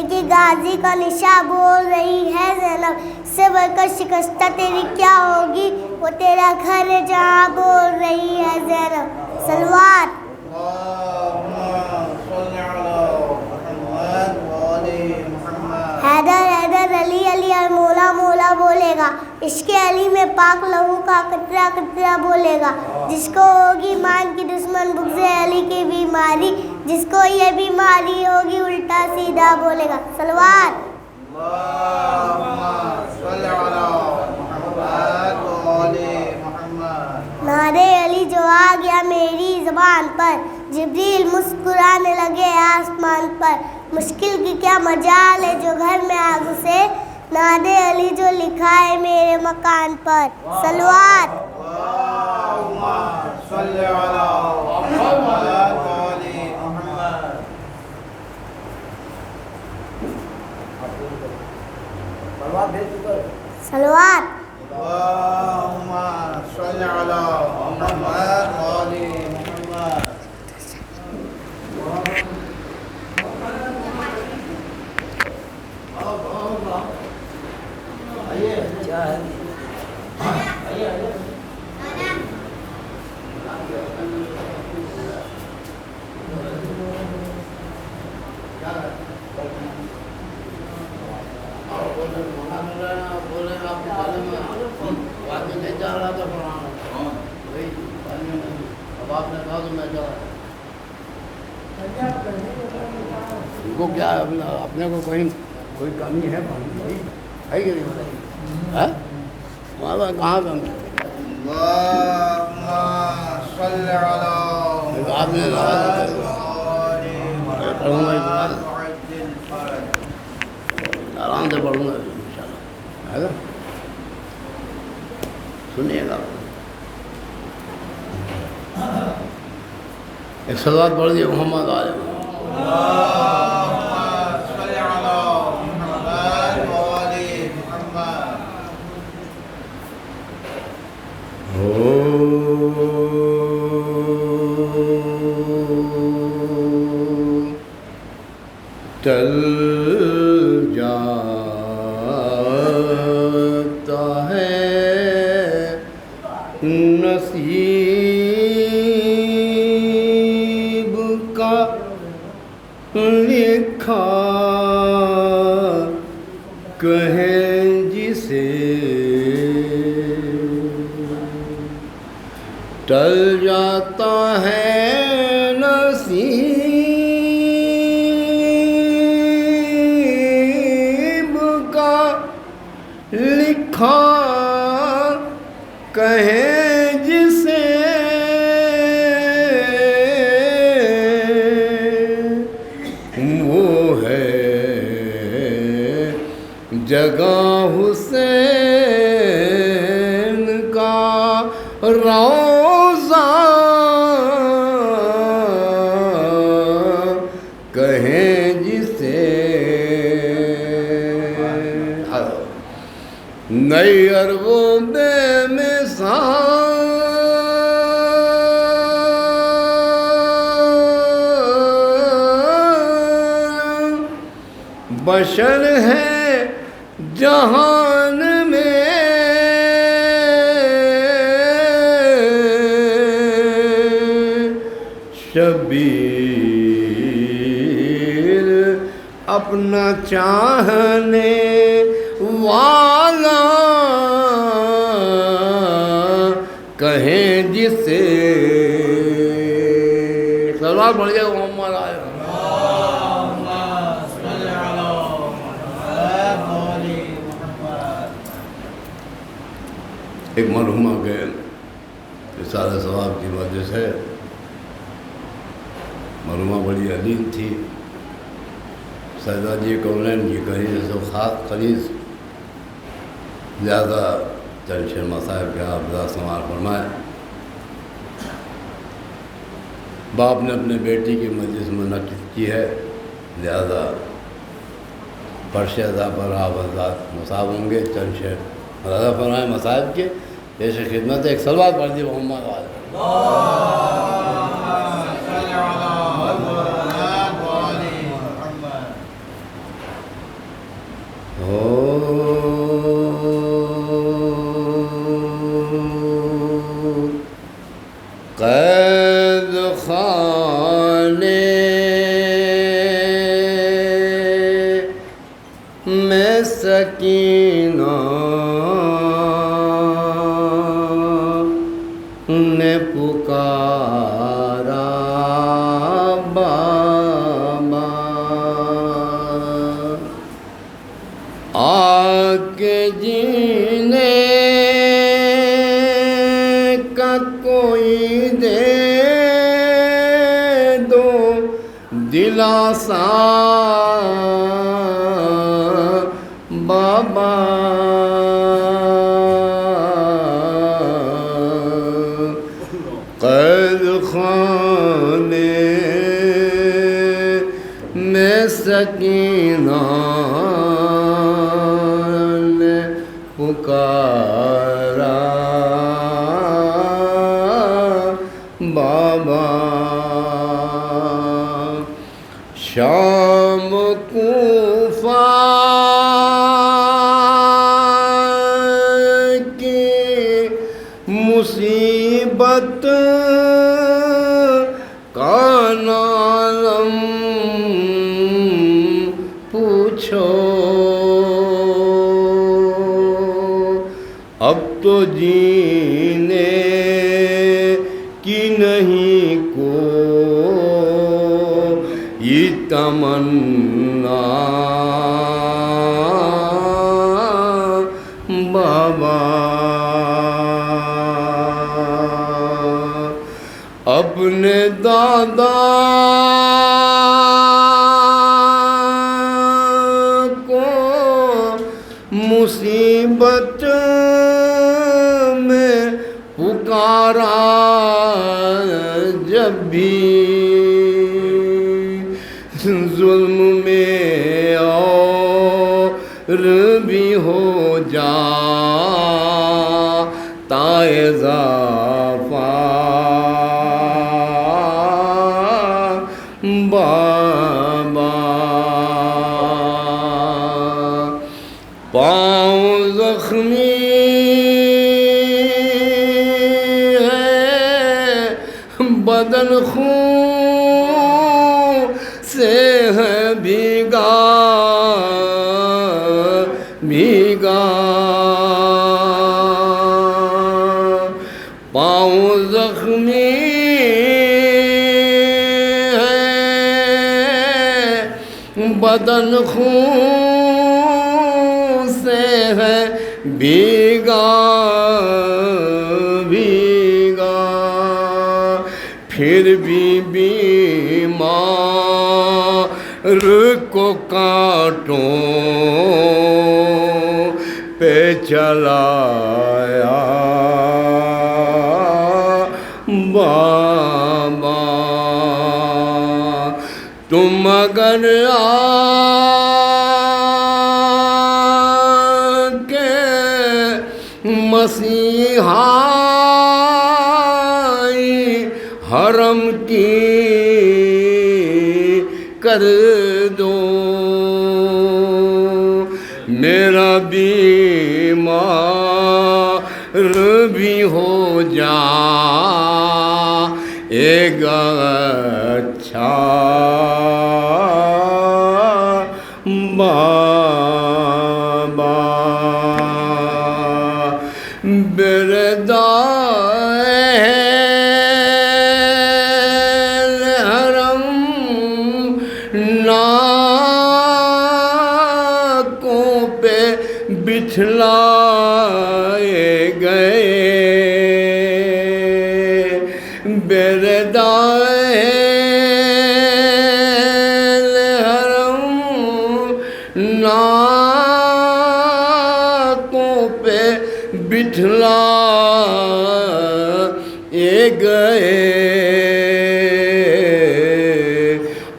ایک غازی کا نشہ بول رہی ہے زینب، سے بڑھ کر شکستہ تیری کیا ہوگی، وہ تیرا گھر ہے جہاں بول رہی ہے زینب. صلوات. حیدر حیدر، علی علی، اور مولا مولا بولے گا. عشق علی میں پاک لہو کا قطرہ قطرہ بولے گا. جس کو ہوگی مان کی دشمن بغض علی کی بیماری، جس کو یہ بیماری ہوگی الٹا سیدھا بولے گا. صلوات. نعرے علی جو آ گیا میری زبان پر، جبریل مسکرانے لگے آسمان پر. مشکل کی کیا مجال ہے جو گھر میں آ گھسے، نعرے علی جو لکھا ہے میرے مکان پر. صلوات. صلوات. ان کو کیا اپنے کو کوئی کمی ہے بھائی ہے کہ نہیں ہے ہمارا کہاں کمی آرام سے پڑھوں گا انشاءاللہ ہے نا سنیے گا ایک صلوات پڑھ دیے محمد علیہ چل جاتا ہے نصیب کا لکھا کہیں جسے ٹل جاتا ہے نصیب کا لکھا کہیں جسے وہ ہے جگہ حسین کا روضہ کہیں جسے نئی اربوں بے مثال بشر ہے جہان میں شبیر اپنا چاہنے والا کہیں جسے سلوات پڑھ جائے محمد آئے ایک مرحومہ کے رسالہ ثواب کی وجہ سے مرحومہ بڑی علیم تھی سیدہ جی کونین جی کہیں سے خاص خلیص زیادہ چند شیر مصائب کے آپ سمار فرمائے. باپ نے اپنے بیٹی کی مجلس منعقد کی ہے لہذا فرش ادا پر آپ حضرات مصاب ہوں گے. چند شیر مدازہ فرمائے مصائب کے پیش خدمت ایک صلوات پڑھ دی محمد والے قید خانے میں سکینہ نے پکارا بابا، آ کے جینے کا کوئی دے دو دلاسا بابا، قید خانے میں سکینہ نے پکارا بابا، شام کوفہ کی مصیبت کا عالم پوچھو، اب تو جینے کی نہیں کوئی تمنا بابا، اپنے دادا کو مصیبت میں پکارا جب بھی، ظلم میں اور بھی ہو جاتا اضافہ بابا، پاؤں زخمی ہے بدن خون سے ہے بھیگا بھیگا، پاؤں زخمی ہے بدن خون سے ہے بھیگا بھیگا، پھر بھی بیمار کو کانٹوں پہ چلایا بابا، تم اگر آ کے مسیحائی حرم کی کر دو، میرا بیمار بھی ہو جائے گا اچھا بابا، بردائے حرم ناکوں پہ بٹھلائے گئے، بردائے حرم ناکوں پہ بٹھلائے گئے،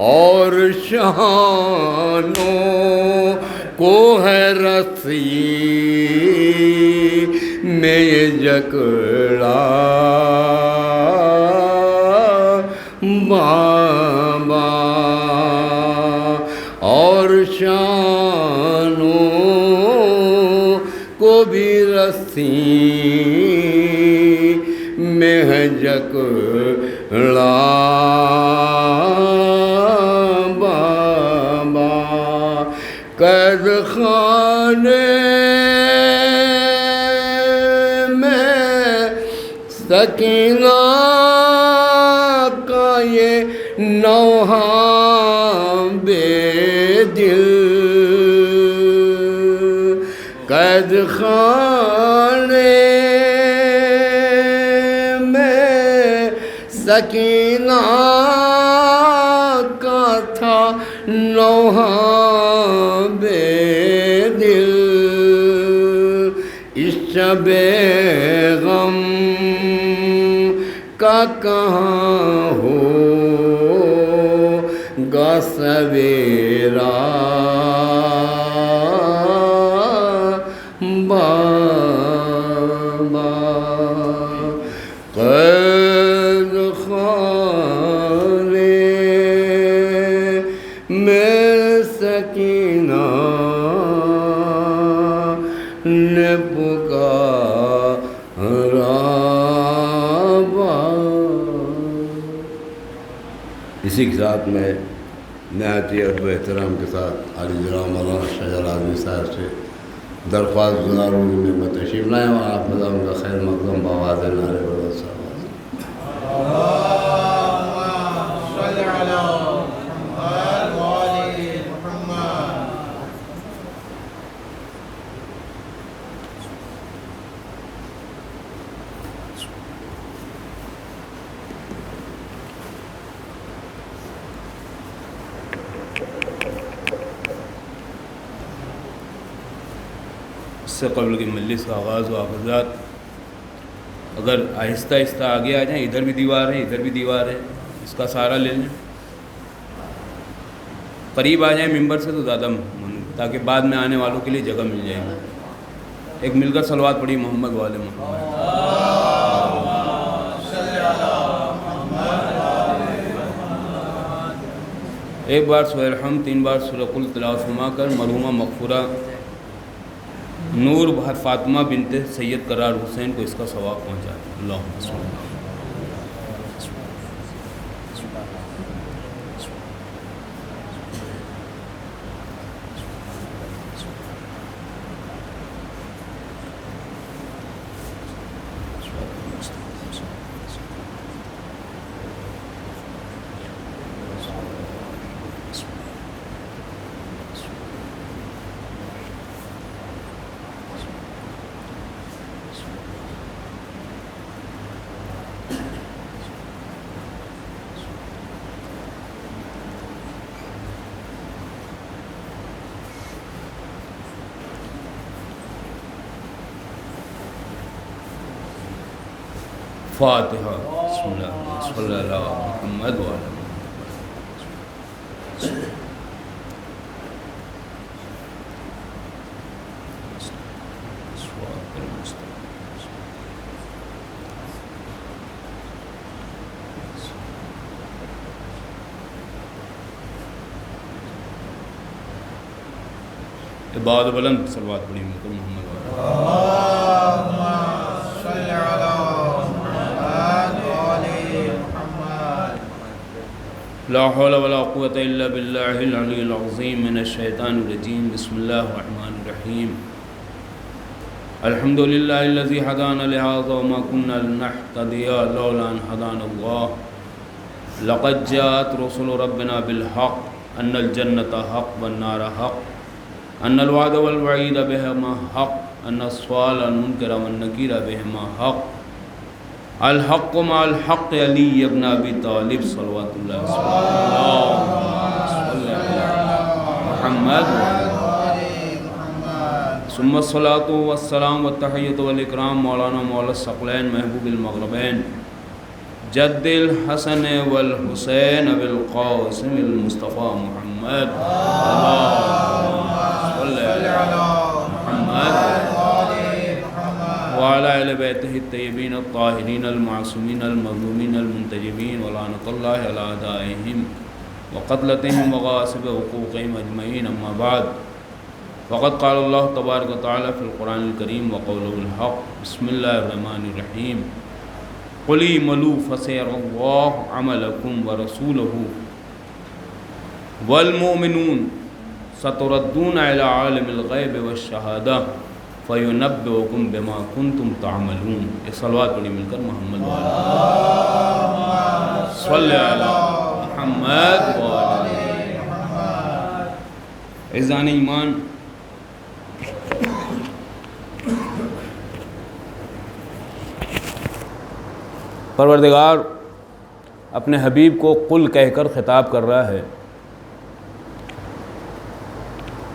اور شانوں کو ہے رسی میں یہ جکڑا بابا، اور شانوں کو بھی رسی میں ہے جکڑا بابا قید خانے میں سکینہ کا یہ نوحہ بے دل قید خانے میں سکینہ کا تھا نوحہ بے دل اس شب غم کا کہاں ہو گا سویرا بابا قید خانے میں سکینہ نے پکارا اسی کے ساتھ میں نہایت ہی ادب و احترام کے ساتھ عالی جناب مولانا شاہ جلال اعظمی صاحب سے درخواست گزار ہوں کہ میں تشریف لائیں اور آپ مدام کا خیر مقدم بآواز نعرے بلند صاحب سے قبل کی مجلس کا آغاز و حضرات اگر آہستہ آہستہ آگے آ جائیں، ادھر بھی دیوار ہے ادھر بھی دیوار ہے، اس کا سہارا لے لیں، قریب آ جائیں ممبر سے تو زیادہ تاکہ بعد میں آنے والوں کے لیے جگہ مل جائے گی۔ ایک مل کر صلوات پڑھی محمد والے محمد۔ ایک بار سورہ الحمد، 3 بار سورہ قل تلاوت فرما کر مرحومہ مغفورہ نور بہت فاطمہ بنت سید قرار حسین کو اس کا ثواب پہنچا۔ اللہم صل علی فاتحہ۔ بسم اللہ صلی اللہ علیہ محمد وعلی بعد بلند صلوات پڑھی محمد لا حول ولا قوة الا باللہ العلی العظیم من الشیطان الرجیم بسم اللہ الرحمن الرحیم الحمد للہ الذی ہدانا لہذا وما كنا لنہتدی لولا ان ہدانا اللہ لقد جاءت رسل ربنا بالحق ان الجنة حق والنار حق ان الوعد والوعید بہما حق ان السؤال والمنکر والنکیر بہما حق الحق مع الحق علی ابن ابی طالب صلوات اللہ صلی محمد ثم الصلاة والسلام والتحیۃ والاکرام مولانا مولا الثقلین محبوب المغربین جد الحسن والحسین ابی القاسم المصطفى محمد وعلى آل بیتہ الطیبین الطاہرین المعصومین المظلومین المنتجبین ولعنۃ اللہ علی اعدائہم وقتلتہم وغاصب حقوقہم اجمعین اما بعد وقد قال اللہ تبارک و تعالی فی القرآن الکریم وقولہ الحق بسم اللہ الرحمن الرحیم قل اعملوا فسيرى الله عملكم ورسوله والمؤمنون ستردون إلى عالم الغیب والشہادہ فینبئکم بما کنتم تعملون. ایک صلوات پڑھی مل کر محمد صلی علی محمد عزان ایمان. پروردگار اپنے حبیب کو قل کہہ کر خطاب کر رہا ہے.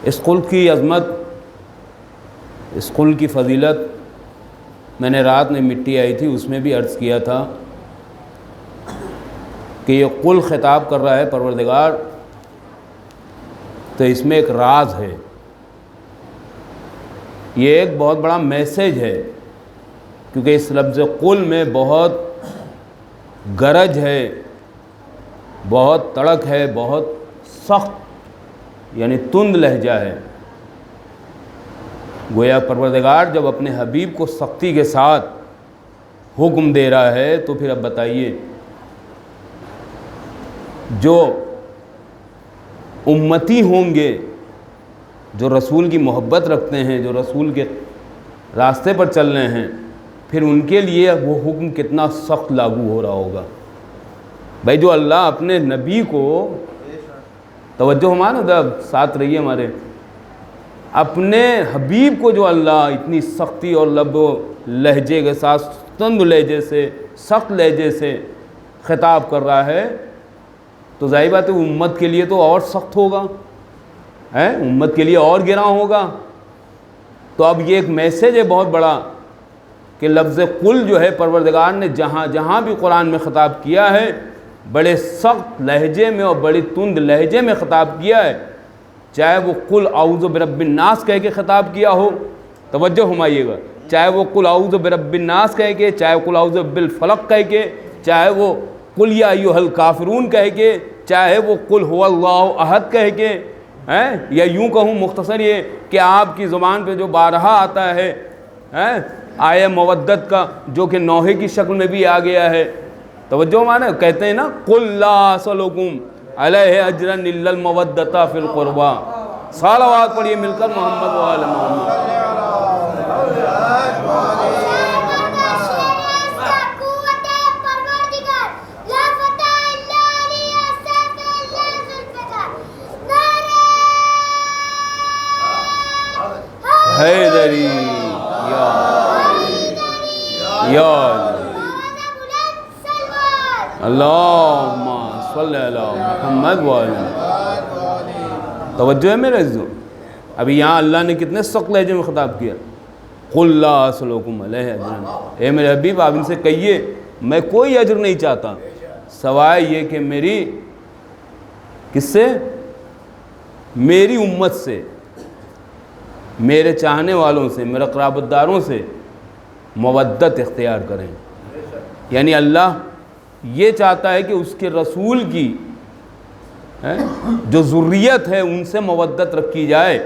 اس قل کی عظمت، اس قل کی فضیلت میں نے رات میں مٹی آئی تھی اس میں بھی عرض کیا تھا کہ یہ قل خطاب کر رہا ہے پروردگار، تو اس میں ایک راز ہے، یہ ایک بہت بڑا میسیج ہے، کیونکہ اس لفظ قل میں بہت گرج ہے، بہت تڑک ہے، بہت سخت یعنی تند لہجہ ہے. گویا پروردگار جب اپنے حبیب کو سختی کے ساتھ حکم دے رہا ہے تو پھر اب بتائیے جو امتی ہوں گے، جو رسول کی محبت رکھتے ہیں، جو رسول کے راستے پر چل رہے ہیں، پھر ان کے لیے وہ حکم کتنا سخت لاگو ہو رہا ہوگا. بھائی جو اللہ اپنے نبی کو، توجہ ہمارا ساتھ رہیے ہمارے، اپنے حبیب کو جو اللہ اتنی سختی اور لب و لہجے کے ساتھ، تند لہجے سے، سخت لہجے سے خطاب کر رہا ہے، تو ظاہر بات ہے امت کے لیے تو اور سخت ہوگا، امت کے لیے اور گراں ہوگا. تو اب یہ ایک میسیج ہے بہت بڑا کہ لفظ قل جو ہے پروردگار نے جہاں جہاں بھی قرآن میں خطاب کیا ہے بڑے سخت لہجے میں اور بڑی تند لہجے میں خطاب کیا ہے. چاہے وہ قل اعوذ برب الناس کہہ کے خطاب کیا ہو، توجہ ہمائیے گا، چاہے وہ قل اعوذ برب الناس کہہ کے، چاہے قل اعوذ بالفلق کہہ کے، چاہے وہ قل یا ایھا الکافرون کہہ کے، چاہے وہ قل هو اللہ احد کہہ کے، یا یوں کہوں مختصر یہ کہ آپ کی زبان پہ جو بارہا آتا ہے آیہ مودت کا، جو کہ نوحے کی شکل میں بھی آ گیا ہے. توجہ مانا کہتے ہیں نا قل لا اسألکم علیہ اجرا الا المودۃ فی القربى. صلوات پڑھیے مل کر محمد و آل محمد. حیدری یا اللہم صلی علی محمد وآلہ. توجہ ہے میرے عزیزو، ابھی یہاں اللہ نے کتنے سخت لہجے میں خطاب کیا، قل لا اسألکم علیہ اجرا. اے میرے حبیب آپ ان سے کہیے میں کوئی اجر نہیں چاہتا سوائے یہ کہ میری کس سے، میری امت سے، میرے چاہنے والوں سے، میرے قرابت داروں سے مودت اختیار کریں. یعنی اللہ یہ چاہتا ہے کہ اس کے رسول کی جو ذریت ہے ان سے مودت رکھی جائے.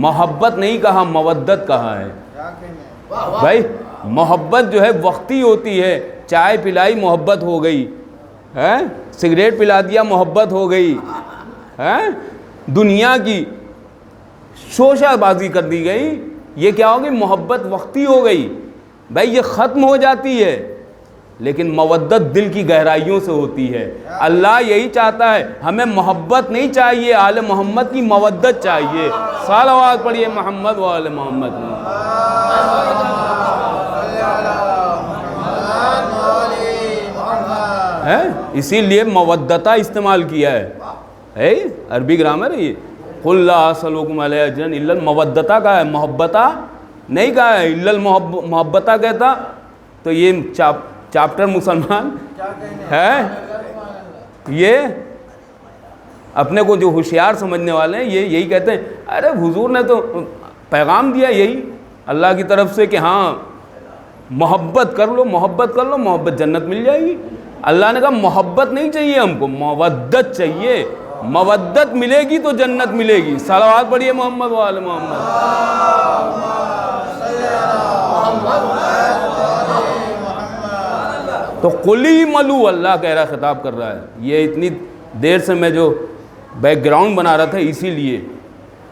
محبت نہیں کہا، مودت کہا ہے. بھائی محبت جو ہے وقتی ہوتی ہے، چائے پلائی محبت ہو گئی، سگریٹ پلا دیا محبت ہو گئی، دنیا کی شوشہ بازی کر دی گئی، یہ کیا ہوگی، محبت وقتی ہو گئی. بھائی یہ ختم ہو جاتی ہے، لیکن مودت دل کی گہرائیوں سے ہوتی ہے. اللہ یہی چاہتا ہے، ہمیں محبت نہیں چاہیے، آل محمد کی مودت چاہیے. صلوات پڑھیے محمد و آل محمد. اسی لیے مودتا استعمال کیا ہے، عربی گرامر ہے یہ. قل لا اسألکم علیہ اجرا الا المودتا کہا ہے، محبتا نہیں کہا ہے. الا المحبتا کہتا تو یہ چاپٹر مسلمان ہے، یہ اپنے کو جو ہوشیار سمجھنے والے ہیں یہ یہی کہتے ہیں ارے حضور نے تو پیغام دیا یہی اللہ کی طرف سے کہ ہاں محبت کر لو، محبت کر لو، محبت جنت مل جائے گی. اللہ نے کہا محبت نہیں چاہیے ہم کو، مودت چاہیے. مودت ملے گی تو جنت ملے گی. صلوات پڑھیے محمد و آل محمد. تو قلی ملو اللہ کہہ رہا ہے، خطاب کر رہا ہے. یہ اتنی دیر سے میں جو بیک گراؤنڈ بنا رہا تھا اسی لیے،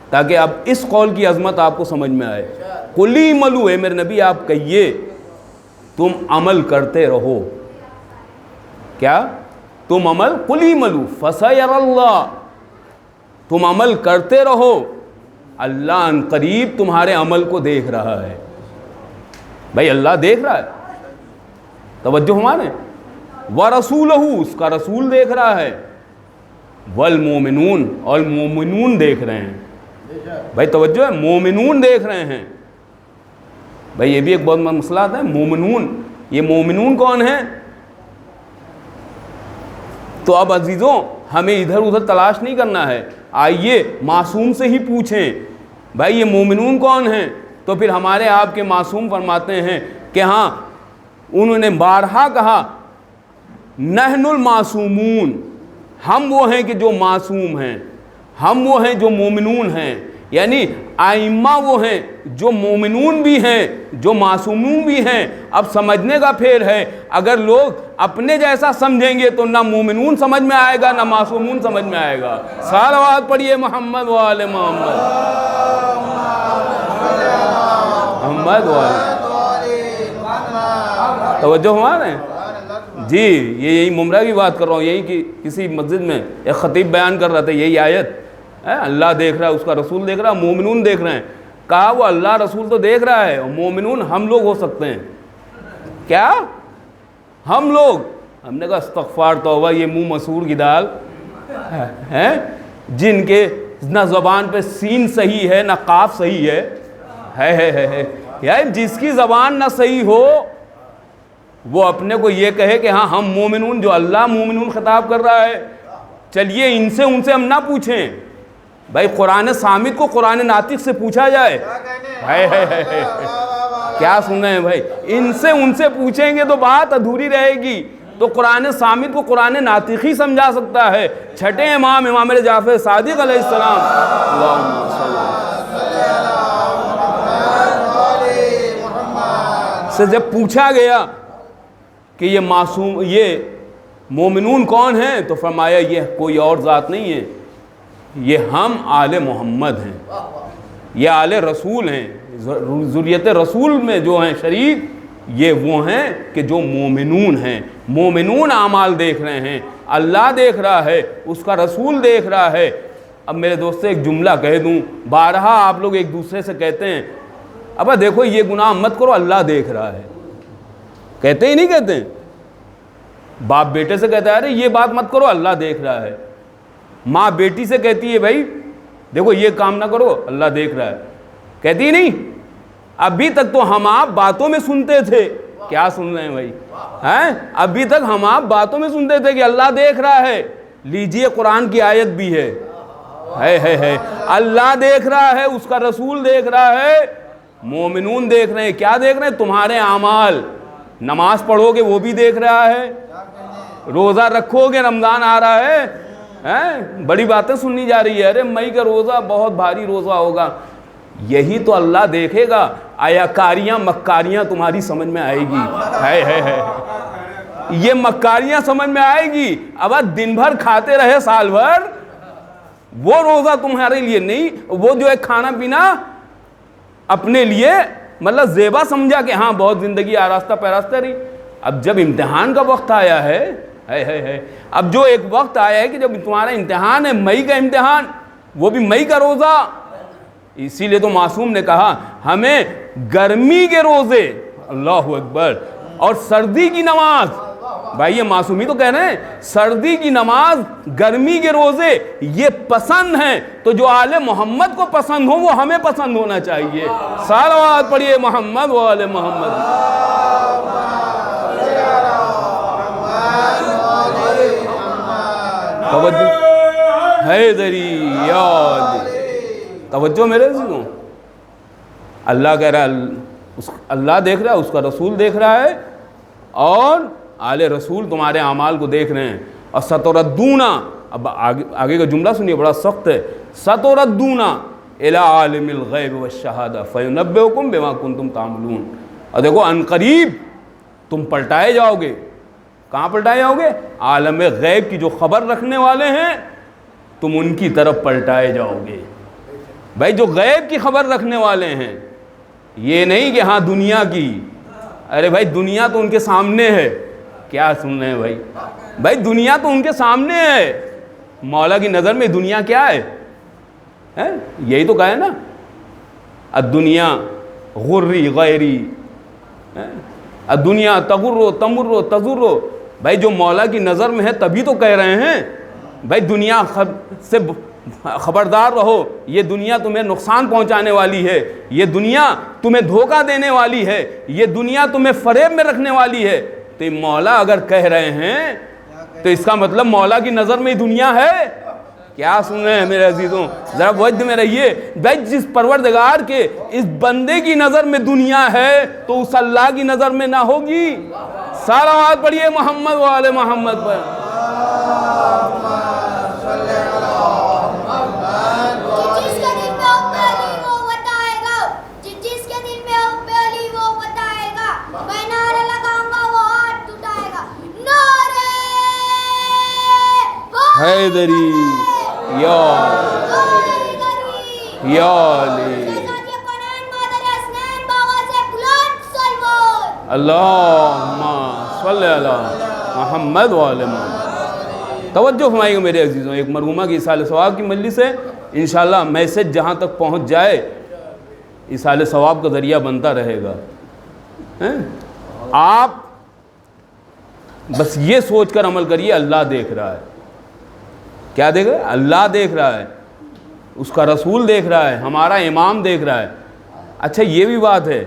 تاکہ اب اس قول کی عظمت آپ کو سمجھ میں آئے. قلی ملو، اے میرے نبی آپ کہیے تم عمل کرتے رہو. کیا؟ تم عمل، قلی ملو فسیر اللہ، تم عمل کرتے رہو، اللہ ان قریب تمہارے عمل کو دیکھ رہا ہے. بھائی اللہ دیکھ رہا ہے، توجہ ہمارے. وَرَسُولَهُ، اس کا رسول دیکھ رہا ہے. وَالْمُؤْمِنُونَ، اور مومنون دیکھ رہے ہیں. بھائی توجہ ہے، مومنون دیکھ رہے ہیں. بھائی یہ بھی ایک بہت مسئلہ آتا ہے، مومنون. یہ مومنون کون ہیں؟ تو اب عزیزوں ہمیں ادھر ادھر تلاش نہیں کرنا ہے، آئیے معصوم سے ہی پوچھیں بھائی یہ مومنون کون ہیں. تو پھر ہمارے آپ کے معصوم فرماتے ہیں کہ ہاں، انہوں نے بارہا کہا نحن المعصومون، ہم وہ ہیں کہ جو معصوم ہیں، ہم وہ ہیں جو مومنون ہیں. یعنی ائمہ وہ ہیں جو مومنون بھی ہیں، جو معصومون بھی ہیں. اب سمجھنے کا پھیر ہے، اگر لوگ اپنے جیسا سمجھیں گے تو نہ مومنون سمجھ میں آئے گا نہ معصومون سمجھ میں آئے گا. صلوات پڑھیے محمد و آل محمد. محمد و آل توجہ ہمارے. جی یہی ممرہ کی بات کر رہا ہوں. یہی کہ کسی مسجد میں ایک خطیب بیان کر رہا تھا یہی آیت، اللہ دیکھ رہا ہے، اس کا رسول دیکھ رہا ہے، مومنون دیکھ رہے ہیں. کہا وہ اللہ رسول تو دیکھ رہا ہے، اور مومنون ہم لوگ ہو سکتے ہیں. کیا ہم لوگ؟ ہم نے کہا استغفار توبہ، یہ منہ مسور کی دال ہیں جن کے نہ زبان پہ سین صحیح ہے نہ قاف صحیح ہے. یار جس کی زبان نہ صحیح ہو وہ اپنے کو یہ کہے کہ ہاں ہم مومنون، جو اللہ مومنون خطاب کر رہا ہے. چلیے ان سے ہم نہ پوچھیں بھائی، قرآن صامت کو قرآن ناطق سے پوچھا جائے. کیا سن رہے ہیں بھائی؟ ان سے پوچھیں گے تو بات ادھوری رہے گی. تو قرآن صامت کو قرآن ناطق ہی سمجھا سکتا ہے. چھٹے امام جعفر صادق علیہ السلام سے جب پوچھا گیا کہ یہ معصوم، یہ مومنون کون ہیں، تو فرمایا یہ کوئی اور ذات نہیں ہے، یہ ہم آل محمد ہیں، یہ آل رسول ہیں، ذریت رسول میں جو ہیں شریک، یہ وہ ہیں کہ جو مومنون ہیں. مومنون اعمال دیکھ رہے ہیں، اللہ دیکھ رہا ہے، اس کا رسول دیکھ رہا ہے. اب میرے دوست ایک جملہ کہہ دوں، بارہا آپ لوگ ایک دوسرے سے کہتے ہیں ابا دیکھو یہ گناہ مت کرو، اللہ دیکھ رہا ہے. کہتے ہی نہیں کہتے ہیں؟ باپ بیٹے سے کہتا ہے ارے یہ بات مت کرو، اللہ دیکھ رہا ہے. ماں بیٹی سے کہتی ہے بھائی دیکھو یہ کام نہ کرو، اللہ دیکھ رہا ہے. کہتی نہیں؟ ابھی تک تو ہم آپ باتوں میں سنتے تھے. کیا سن رہے ہیں بھائی؟ ابھی تک ہم آپ باتوں میں سنتے تھے کہ اللہ دیکھ رہا ہے. لیجئے قرآن کی آیت بھی ہے، اللہ دیکھ رہا ہے، اس کا رسول دیکھ رہا ہے، مومنون دیکھ رہے ہیں. کیا دیکھ رہے ہیں؟ تمہارے اعمال. نماز پڑھو گے وہ بھی دیکھ رہا ہے، روزہ رکھو گے رمضان آ رہا ہے، بڑی باتیں سننی جا رہی ہے، ارے مئی کا روزہ بہت بھاری روزہ ہوگا. یہی تو اللہ دیکھے گا. آیا کاریاں مکاریاں تمہاری سمجھ میں آئے گی، یہ مکاریاں سمجھ میں آئے گی. اب دن بھر کھاتے رہے سال بھر، وہ روزہ تمہارے لیے نہیں. وہ جو ہے کھانا پینا اپنے لیے مطلب زیبا سمجھا کہ ہاں بہت زندگی آراستہ پیراستہ رہی. اب جب امتحان کا وقت آیا ہے، اب جو ایک وقت آیا ہے کہ جب تمہارا امتحان ہے، مئی کا امتحان، وہ بھی مئی کا روزہ. اسی لیے تو معصوم نے کہا ہمیں گرمی کے روزے، اللہ اکبر، اور سردی کی نماز. بھائی یہ معصومی تو کہہ رہے ہیں سردی کی نماز، گرمی کے روزے یہ پسند ہیں. تو جو آل محمد کو پسند ہو وہ ہمیں پسند ہونا چاہیے. صلوات پڑھیے محمد و آل محمد. توجہ حیدری یاد، توجہ میرے عزیزوں. اللہ کہہ رہا ہے اللہ دیکھ رہا ہے، اس کا رسول دیکھ رہا ہے، اور آل رسول تمہارے اعمال کو دیکھ رہے ہیں. اور ستردون اب آگے کا جملہ سنیے، بڑا سخت ہے، ستردون الی عالم الغیب والشہادہ فینبئکم بما کنتم تعملون۔ اور دیکھو عنقریب تم پلٹائے جاؤ گے، کہاں پلٹائے جاؤ گے؟ عالم غیب کی جو خبر رکھنے والے ہیں تم ان کی طرف پلٹائے جاؤ گے۔ بھائی جو غیب کی خبر رکھنے والے ہیں، یہ نہیں کہ ہاں دنیا کی، ارے بھائی دنیا تو ان کے سامنے ہے، کیا سن رہے ہیں بھائی؟ بھائی دنیا تو ان کے سامنے ہے، مولا کی نظر میں دنیا کیا ہے؟ یہی تو کہا ہے نا، الدنیا غری غیری، الدنیا تغر تمر تزر۔ بھائی جو مولا کی نظر میں ہے تبھی تو کہہ رہے ہیں بھائی دنیا سے خبردار رہو، یہ دنیا تمہیں نقصان پہنچانے والی ہے، یہ دنیا تمہیں دھوکہ دینے والی ہے، یہ دنیا تمہیں فریب میں رکھنے والی ہے۔ تو مولا اگر کہہ رہے ہیں تو اس کا مطلب مولا کی نظر میں ہی دنیا ہے۔ کیا سن رہے ہیں میرے عزیزوں؟ ذرا وجد میں رہیے۔ بھائی جس پروردگار کے اس بندے کی نظر میں دنیا ہے تو اس اللہ کی نظر میں نہ ہوگی؟ صلوات پڑھیے محمد و آل محمد پر۔ حیدری یا علی اللہم صلی علی محمد و آل محمد۔ توجہ فرمائیے گا میرے عزیزوں، ایک مرحومہ کی ایصال ثواب کی مجلس ہے، انشاءاللہ میسج جہاں تک پہنچ جائے ایصال ثواب کا ذریعہ بنتا رہے گا۔ آپ بس یہ سوچ کر عمل کریے اللہ دیکھ رہا ہے۔ کیا دیکھ رہا ہے؟ اللہ دیکھ رہا ہے، اس کا رسول دیکھ رہا ہے، ہمارا امام دیکھ رہا ہے۔ اچھا یہ بھی بات ہے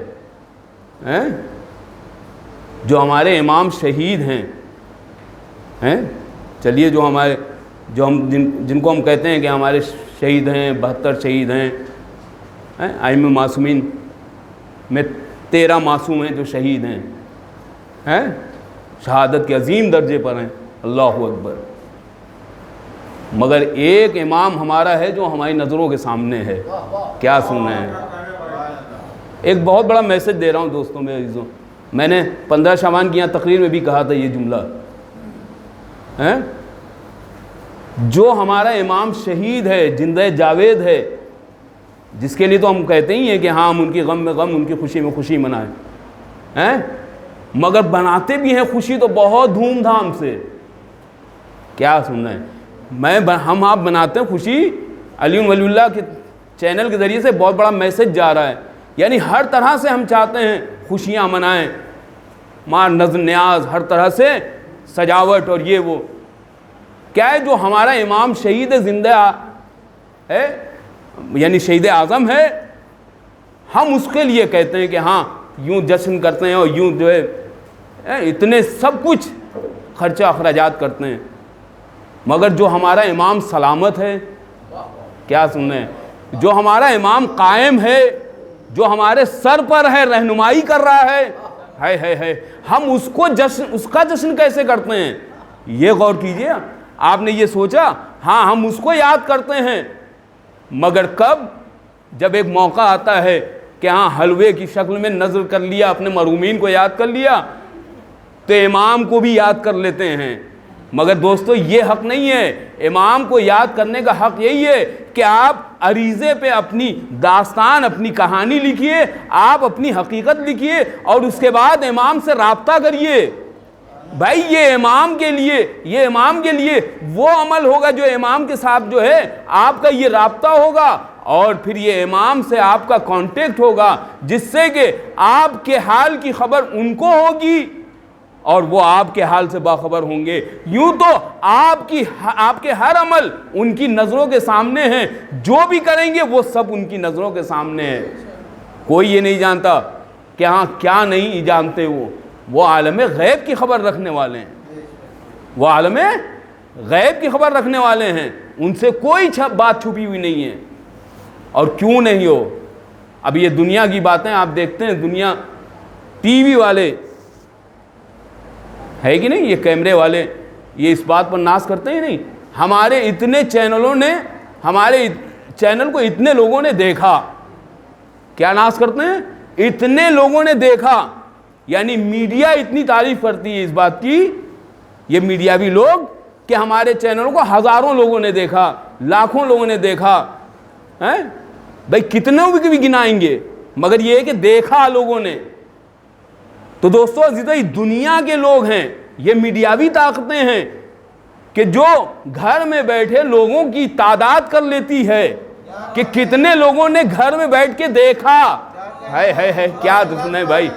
جو ہمارے امام شہید ہیں، چلیے جو ہم جن کو ہم کہتے ہیں کہ ہمارے شہید ہیں، 72 شہید ہیں، ائمہ معصومین میں 13 معصوم ہیں جو شہید ہیں، شہادت کے عظیم درجے پر ہیں، اللہ اکبر۔ مگر ایک امام ہمارا ہے جو ہماری نظروں کے سامنے ہے۔ کیا سن رہے ہیں؟ ایک بہت بڑا میسج دے رہا ہوں دوستوں میرے عزیزوں، میں نے 15 شعبان کی یہاں تقریر میں بھی کہا تھا یہ جملہ، جو ہمارا امام شہید ہے، زندہ جاوید ہے، جس کے لیے تو ہم کہتے ہی ہیں کہ ہاں ہم ان کی غم میں غم، ان کی خوشی میں خوشی منائیں، مگر بناتے بھی ہیں خوشی تو بہت دھوم دھام سے۔ کیا سن رہے ہیں؟ ہم آپ بناتے ہیں خوشی، علی ولی اللہ کے چینل کے ذریعے سے بہت بڑا میسج جا رہا ہے، یعنی ہر طرح سے ہم چاہتے ہیں خوشیاں منائیں، نظر نیاز، ہر طرح سے سجاوٹ اور یہ وہ۔ کیا ہے جو ہمارا امام شہید زندہ ہے، یعنی شہید اعظم ہے، ہم اس کے لیے کہتے ہیں کہ ہاں یوں جشن کرتے ہیں اور یوں جو ہے اتنے سب کچھ خرچہ اخراجات کرتے ہیں، مگر جو ہمارا امام سلامت ہے، کیا سنیں، جو ہمارا امام قائم ہے، جو ہمارے سر پر ہے، رہنمائی کر رہا ہے، ہم اس کا جشن کیسے کرتے ہیں؟ یہ غور کیجئے۔ آپ نے یہ سوچا؟ ہاں ہم اس کو یاد کرتے ہیں، مگر کب؟ جب ایک موقع آتا ہے کہ ہاں حلوے کی شکل میں نظر کر لیا، اپنے مرحومین کو یاد کر لیا، تو امام کو بھی یاد کر لیتے ہیں۔ مگر دوستو یہ حق نہیں ہے، امام کو یاد کرنے کا حق یہی ہے کہ آپ عریضے پہ اپنی داستان، اپنی کہانی لکھیے، آپ اپنی حقیقت لکھیے اور اس کے بعد امام سے رابطہ کریے۔ بھائی یہ امام کے لیے وہ عمل ہوگا جو امام کے ساتھ جو ہے آپ کا یہ رابطہ ہوگا، اور پھر یہ امام سے آپ کا کانٹیکٹ ہوگا، جس سے کہ آپ کے حال کی خبر ان کو ہوگی اور وہ آپ کے حال سے باخبر ہوں گے۔ یوں تو آپ کے ہر عمل ان کی نظروں کے سامنے ہیں، جو بھی کریں گے وہ سب ان کی نظروں کے سامنے ہے۔ کوئی یہ نہیں جانتا کہ ہاں کیا نہیں جانتے، وہ عالم غیب کی خبر رکھنے والے ہیں، وہ عالم غیب کی خبر رکھنے والے ہیں، ان سے کوئی بات چھپی ہوئی نہیں ہے۔ اور کیوں نہیں ہو؟ اب یہ دنیا کی باتیں آپ دیکھتے ہیں، دنیا ٹی وی والے ہے کہ نہیں، یہ کیمرے والے یہ اس بات پر ناز کرتے ہیں نہیں ہمارے اتنے چینلوں نے، ہمارے چینل کو اتنے لوگوں نے دیکھا، کیا ناز کرتے ہیں، اتنے لوگوں نے دیکھا، یعنی میڈیا اتنی تعریف کرتی ہے اس بات کی، یہ میڈیاوی لوگ، کہ ہمارے چینل کو ہزاروں لوگوں نے دیکھا، لاکھوں لوگوں نے دیکھا، بھائی کتنے بھی گنائیں گے، مگر یہ ہے کہ دیکھا لوگوں نے۔ تو دوستو عزیزو، یہ دنیا کے لوگ ہیں، یہ میڈیاوی طاقتیں ہیں کہ جو گھر میں بیٹھے لوگوں کی تعداد کر لیتی ہے کہ کتنے لوگوں نے گھر میں بیٹھ کے دیکھا۔ ہے کیا دسنے بھائی،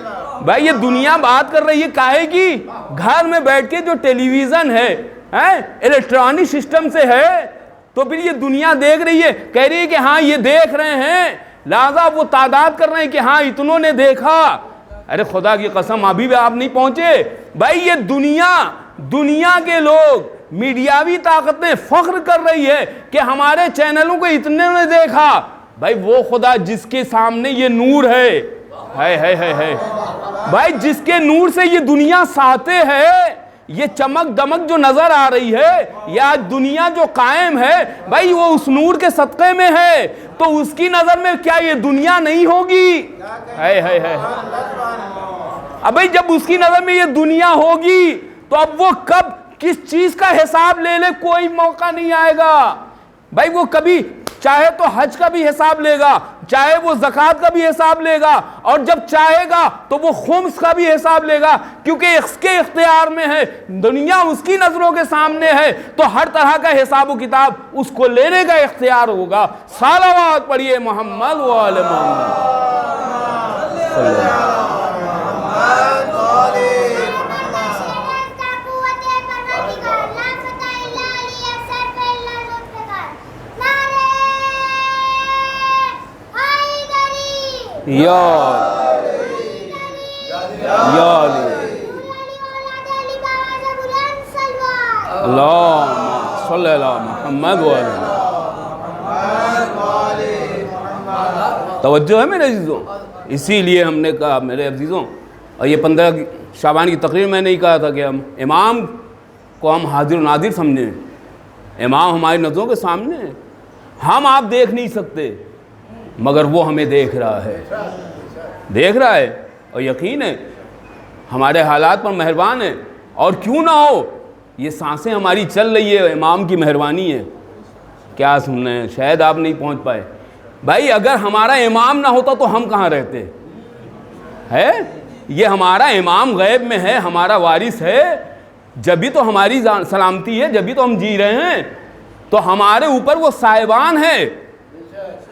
یہ دنیا بات کر رہی ہے کاہے کی؟ گھر میں بیٹھ کے جو ٹیلی ویژن ہے، الیکٹرانک سسٹم سے ہے، تو پھر یہ دنیا دیکھ رہی ہے، کہہ رہی ہے کہ ہاں یہ دیکھ رہے ہیں، لہذا وہ تعداد کر رہے ہیں کہ ہاں اتنوں نے دیکھا۔ ارے خدا کی قسم، ابھی بھی آپ نہیں پہنچے بھائی، یہ دنیا کے لوگ، میڈیاوی طاقتیں فخر کر رہی ہے کہ ہمارے چینلوں کو اتنے نے دیکھا۔ بھائی وہ خدا جس کے سامنے یہ نور ہے بھائی، جس کے نور سے یہ دنیا ساتے ہے، یہ چمک دمک جو نظر آ رہی ہے، یہ آج دنیا جو قائم ہے، بھائی وہ اس نور کے صدقے میں ہے، تو اس کی نظر میں کیا یہ دنیا نہیں ہوگی؟ اب بھائی جب اس کی نظر میں یہ دنیا ہوگی تو اب وہ کب کس چیز کا حساب لے لے کوئی موقع نہیں آئے گا۔ بھائی وہ کبھی چاہے تو حج کا بھی حساب لے گا، چاہے وہ زکوٰۃ کا بھی حساب لے گا، اور جب چاہے گا تو وہ خمس کا بھی حساب لے گا، کیونکہ اس کے اختیار میں ہے، دنیا اس کی نظروں کے سامنے ہے، تو ہر طرح کا حساب و کتاب اس کو لینے کا اختیار ہوگا۔ صلوات پڑھیے محمد و آل محمد۔ یا اللہم صلی اللہ محمد و علیہ۔ توجہ ہے میرے عزیزوں، اسی لیے ہم نے کہا میرے عزیزوں، اور یہ 15 شعبان کی تقریر میں نہیں کہا تھا کہ ہم امام کو ہم حاضر و ناظر سمجھیں، امام ہماری نظروں کے سامنے ہے، ہم آپ دیکھ نہیں سکتے مگر وہ ہمیں دیکھ رہا ہے، اور یقین ہے ہمارے حالات پر مہربان ہے، اور کیوں نہ ہو، یہ سانسیں ہماری چل رہی ہے، امام کی مہربانی ہے۔ کیا سن رہے ہیں؟ شاید آپ نہیں پہنچ پائے بھائی، اگر ہمارا امام نہ ہوتا تو ہم کہاں رہتے ہے؟ یہ ہمارا امام غیب میں ہے، ہمارا وارث ہے، جبھی تو ہماری سلامتی ہے، جبھی تو ہم جی رہے ہیں، تو ہمارے اوپر وہ صاحبان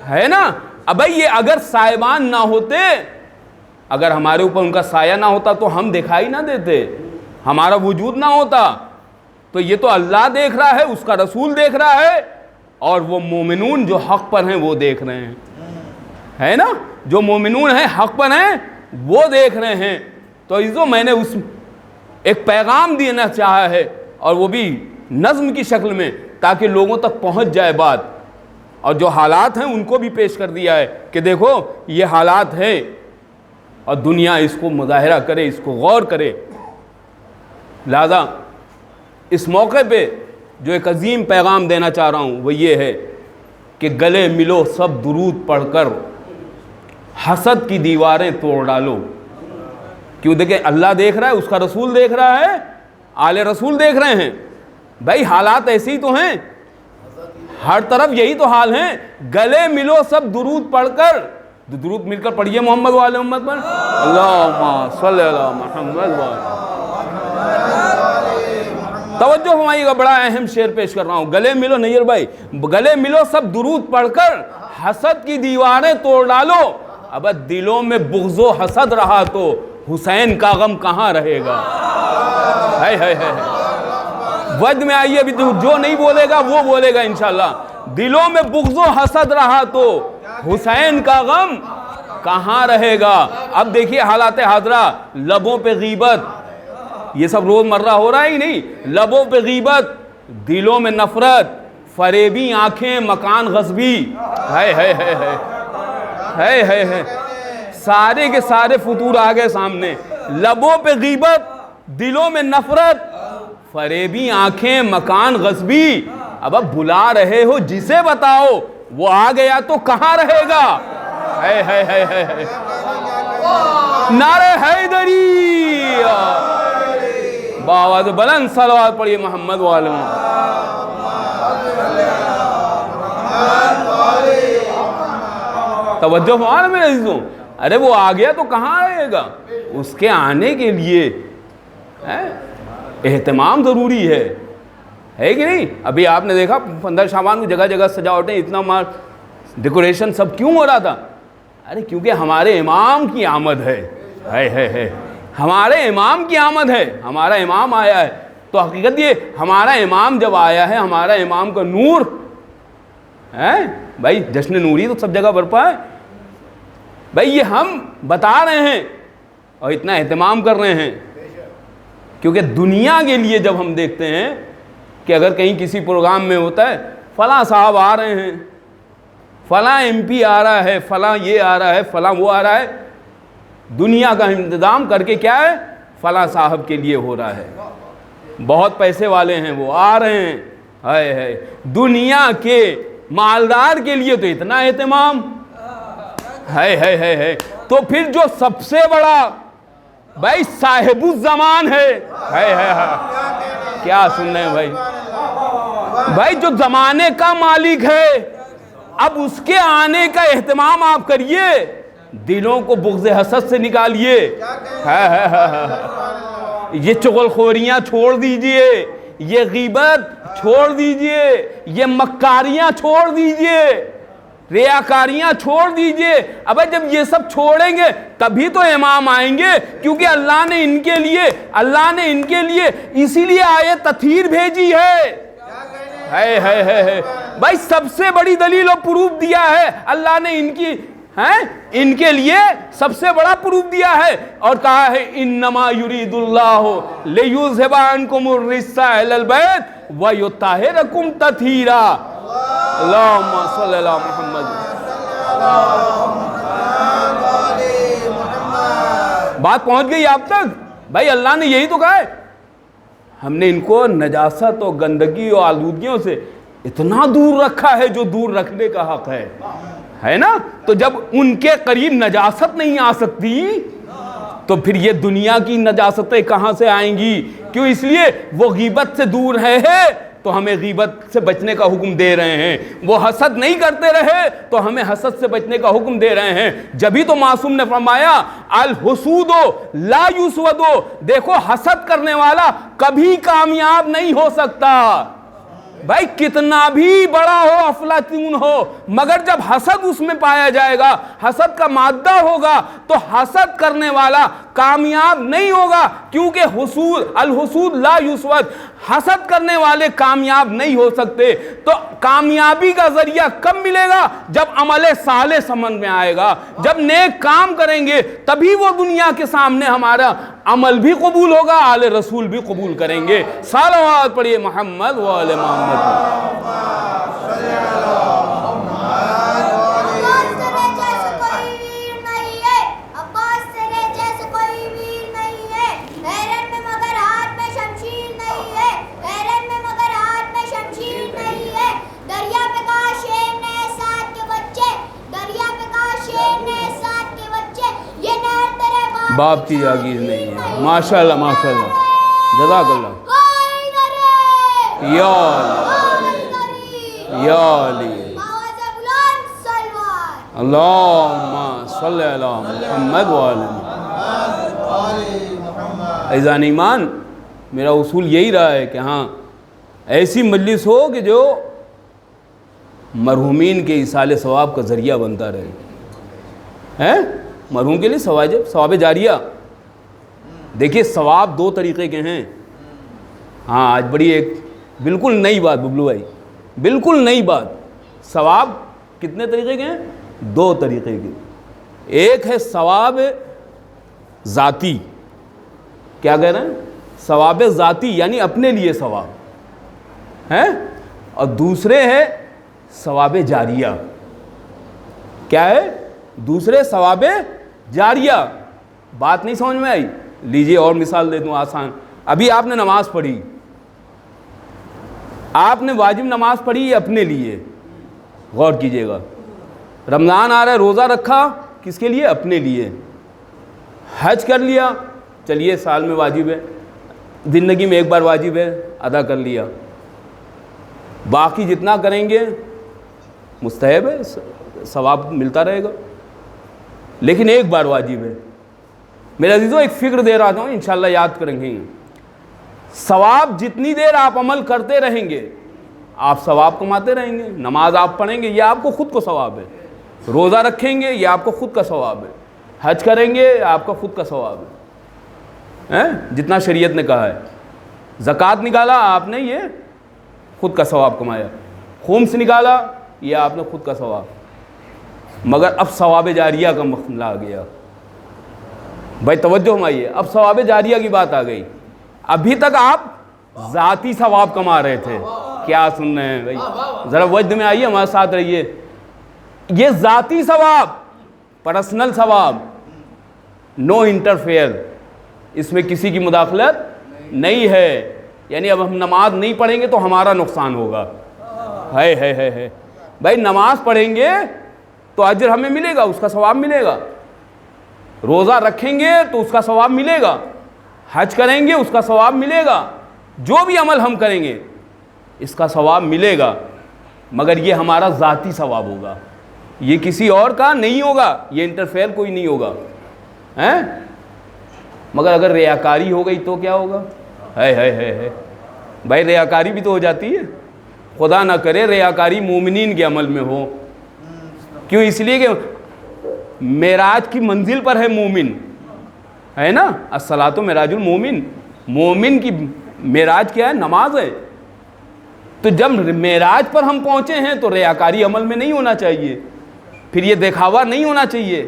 ہے نا۔ اب بھائی یہ اگر صاحبان نہ ہوتے، اگر ہمارے اوپر ان کا سایہ نہ ہوتا تو ہم دکھائی نہ دیتے، ہمارا وجود نہ ہوتا، تو یہ تو اللہ دیکھ رہا ہے، اس کا رسول دیکھ رہا ہے، اور وہ مومنون جو حق پر ہیں وہ دیکھ رہے ہیں، ہے نا، جو مومنون ہیں حق پر ہیں وہ دیکھ رہے ہیں۔ تو عزیزو میں نے اس ایک پیغام دینا چاہا ہے، اور وہ بھی نظم کی شکل میں، تاکہ لوگوں تک پہنچ جائے بات، اور جو حالات ہیں ان کو بھی پیش کر دیا ہے کہ دیکھو یہ حالات ہیں، اور دنیا اس کو مظاہرہ کرے، اس کو غور کرے۔ لہذا اس موقع پہ جو ایک عظیم پیغام دینا چاہ رہا ہوں وہ یہ ہے کہ گلے ملو سب درود پڑھ کر حسد کی دیواریں توڑ ڈالو۔ کیوں؟ دیکھیں اللہ دیکھ رہا ہے، اس کا رسول دیکھ رہا ہے، آل رسول دیکھ رہے ہیں، بھائی حالات ایسے ہی تو ہیں، ہر طرف یہی تو حال ہیں۔ گلے ملو سب درود پڑھ کر، درود مل کر پڑھیے محمد و آل محمد پر، اللہم صلی اللہ محمد و آل۔ توجہ فرمائیے گا، بڑا اہم شعر پیش کر رہا ہوں۔ گلے ملو نیر بھائی، گلے ملو سب درود پڑھ کر حسد کی دیواریں توڑ ڈالو۔ اب دلوں میں بغض و حسد رہا تو حسین کا غم کہاں رہے گا؟ وجد میں آئیے، ابھی جو نہیں بولے گا وہ بولے گا انشاءاللہ۔ دلوں میں بغض و حسد رہا تو حسین کا غم کہاں رہے گا؟ اب دیکھیے حالات حاضرہ، لبوں پہ غیبت، یہ سب روز مرہ ہو رہا ہی نہیں، لبوں پہ غیبت، دلوں میں نفرت، فریبی آنکھیں، مکان غصبی، ہے سارے کے سارے فطور آگئے سامنے۔ لبوں پہ غیبت، دلوں میں نفرت، فریبی آنکھیں، مکان غصبی۔ اب بلا رہے ہو جسے بتاؤ، وہ آ گیا تو کہاں رہے گا؟ ہے نعرہ حیدری، باواز بلند صلوات پڑھیے محمد والے توجہ فرمائیں میرے عزیزوں۔ ارے وہ آ گیا تو کہاں رہے گا؟ اس کے آنے کے لیے اہتمام ضروری ہے کہ نہیں؟ ابھی آپ نے دیکھا 15 شعبان کو جگہ جگہ سجاوٹیں، اتنا ڈیکوریشن سب کیوں ہو رہا تھا؟ ارے کیونکہ ہمارے امام کی آمد ہے، ہمارے امام کی آمد ہے، ہمارا امام آیا ہے۔ تو حقیقت یہ ہمارا امام جب آیا ہے، ہمارا امام کا نور ہے بھائی، جشن نوری تو سب جگہ برپا ہے بھائی، یہ ہم بتا رہے ہیں اور اتنا اہتمام کر رہے ہیں، کیونکہ دنیا کے لیے جب ہم دیکھتے ہیں کہ اگر کہیں کسی پروگرام میں ہوتا ہے فلاں صاحب آ رہے ہیں، فلاں ایم پی آ رہا ہے، فلاں یہ آ رہا ہے، فلاں وہ آ رہا ہے، دنیا کا انتظام کر کے کیا ہے؟ فلاں صاحب کے لیے ہو رہا ہے، بہت پیسے والے ہیں وہ آ رہے ہیں، دنیا کے مالدار کے لیے تو اتنا اہتمام ہے۔ تو پھر جو سب سے بڑا بھائی صاحب الزمان ہے کیا سن رہے ہیں بھائی، جو زمانے کا مالک ہے، اب اس کے آنے کا اہتمام آپ کریے، دلوں کو بغض حسد سے نکالیے، یہ چغلخوریاں چھوڑ دیجئے، یہ غیبت چھوڑ دیجئے، یہ مکاریاں چھوڑ دیجئے، ریاکاریاں چھوڑ دیجئے۔ اب جب یہ سب چھوڑیں گے تبھی تو امام آئیں گے، کیونکہ اللہ نے ان کے لیے اسی لیے آیت تطہیر بھیجی ہے بھائی، سب سے بڑی دلیل و پروف دیا ہے اللہ نے ان کے لیے، سب سے بڑا پروف دیا ہے اور کہا ہے انما یرید اللہ لیذھب عنکم الرجس اہل البیت ویطہرکم تطہیرا۔ اللہم صلی اللہ محمد۔ بات پہنچ گئی آپ تک؟ بھائی اللہ نے یہی تو کہا ہے، ہم نے ان کو نجاست اور گندگی اور آلودگیوں سے اتنا دور رکھا ہے جو دور رکھنے کا حق ہے نا؟ تو جب ان کے قریب نجاست نہیں آ سکتی تو پھر یہ دنیا کی نجاستیں کہاں سے آئیں گی؟ کیوں؟ اس لیے وہ غیبت سے دور ہے تو ہمیں غیبت سے بچنے کا حکم دے رہے ہیں، وہ حسد نہیں کرتے رہے تو ہمیں حسد سے بچنے کا حکم دے رہے ہیں۔ جبھی تو معصوم نے فرمایا الحسود لا یسود، دیکھو حسد کرنے والا کبھی کامیاب نہیں ہو سکتا بھائی، کتنا بھی بڑا ہو، افلاطون ہو، مگر جب حسد اس میں پایا جائے گا، حسد کا مادہ ہوگا تو حسد کرنے والا کامیاب نہیں ہوگا، کیونکہ الحسود لا یسود، حسد کرنے والے کامیاب نہیں ہو سکتے۔ تو کامیابی کا ذریعہ کب ملے گا؟ جب عمل صالح سمجھ میں آئے گا، جب نیک کام کریں گے تبھی وہ دنیا کے سامنے ہمارا عمل بھی قبول ہوگا، آل رسول بھی قبول کریں گے۔ صلوات پڑھیے محمد و آل محمد۔ باپ کی جاگیر نہیں ہے۔ ماشاءاللہ ماشاءاللہ، جزاک اللہ۔ یا علی یا علی، اللہم صلی علی محمد وعلی عزیزان ایمان، میرا اصول یہی رہا ہے کہ ہاں ایسی مجلس ہو کہ جو مرحومین کے ایصال ثواب کا ذریعہ بنتا رہے، مرحوم کے لیے ثواب جاریہ۔ دیکھیے ثواب دو طریقے کے ہیں۔ ہاں آج بڑی ایک بالکل نئی بات ببلو بھائی، بالکل نئی بات، ثواب کتنے طریقے کے ہیں؟ دو طریقے کے۔ ایک ہے ثواب ذاتی، کیا کہہ رہے ہیں؟ ثواب ذاتی یعنی اپنے لیے ثواب ہے، اور دوسرے ہے ثواب جاریہ۔ کیا ہے دوسرے؟ ثواب جاریہ۔ بات نہیں سمجھ میں آئی؟ لیجئے اور مثال دے دوں آسان۔ ابھی آپ نے نماز پڑھی، آپ نے واجب نماز پڑھی ہے اپنے لیے، غور کیجئے گا. رمضان آ رہا ہے، روزہ رکھا کس کے لیے؟ اپنے لیے. حج کر لیا، چلیے سال میں واجب ہے، زندگی میں ایک بار واجب ہے، ادا کر لیا. باقی جتنا کریں گے مستحب ہے، ثواب ملتا رہے گا، لیکن ایک بار واجب ہے. میرے عزیزوں ایک فکر دے رہا ہوں، انشاءاللہ یاد کریں گے. ثواب جتنی دیر آپ عمل کرتے رہیں گے آپ ثواب کماتے رہیں گے. نماز آپ پڑھیں گے، یہ آپ کو خود کو ثواب ہے. روزہ رکھیں گے، یہ آپ کو خود کا ثواب ہے. حج کریں گے، آپ کا خود کا ثواب ہے جتنا شریعت نے کہا ہے. زکوٰۃ نکالا آپ نے، یہ خود کا ثواب کمایا. خمس نکالا، یہ آپ نے خود کا ثواب. مگر اب ثواب جاریہ کا مسئلہ آ گیا. بھائی توجہ ہمائیے، اب ثواب جاریہ کی بات آ گئی. ابھی تک آپ ذاتی ثواب کما رہے تھے. کیا سن رہے ہیں بھائی؟ ذرا وجد میں آئیے، ہمارے ساتھ رہیے. یہ ذاتی ثواب، پرسنل ثواب، نو انٹرفیئر، اس میں کسی کی مداخلت نہیں ہے. یعنی اب ہم نماز نہیں پڑھیں گے تو ہمارا نقصان ہوگا. ہے بھائی نماز پڑھیں گے تو اجر ہمیں ملے گا، اس کا ثواب ملے گا. روزہ رکھیں گے تو اس کا ثواب ملے گا. حج کریں گے اس کا ثواب ملے گا. جو بھی عمل ہم کریں گے اس کا ثواب ملے گا، مگر یہ ہمارا ذاتی ثواب ہوگا، یہ کسی اور کا نہیں ہوگا، یہ انٹرفیئر کوئی نہیں ہوگا. مگر اگر ریاکاری ہو گئی تو کیا ہوگا؟ ہے بھائی ریاکاری بھی تو ہو جاتی ہے. خدا نہ کرے ریاکاری مومنین کے عمل میں ہو. کیوں؟ اس لیے کہ معراج کی منزل پر ہے مومن، ہے نا. الصلاۃ معراج المومن، مومن کی معراج کیا ہے؟ نماز ہے. تو جب معراج پر ہم پہنچے ہیں تو ریاکاری عمل میں نہیں ہونا چاہیے، پھر یہ دکھاوا نہیں ہونا چاہیے.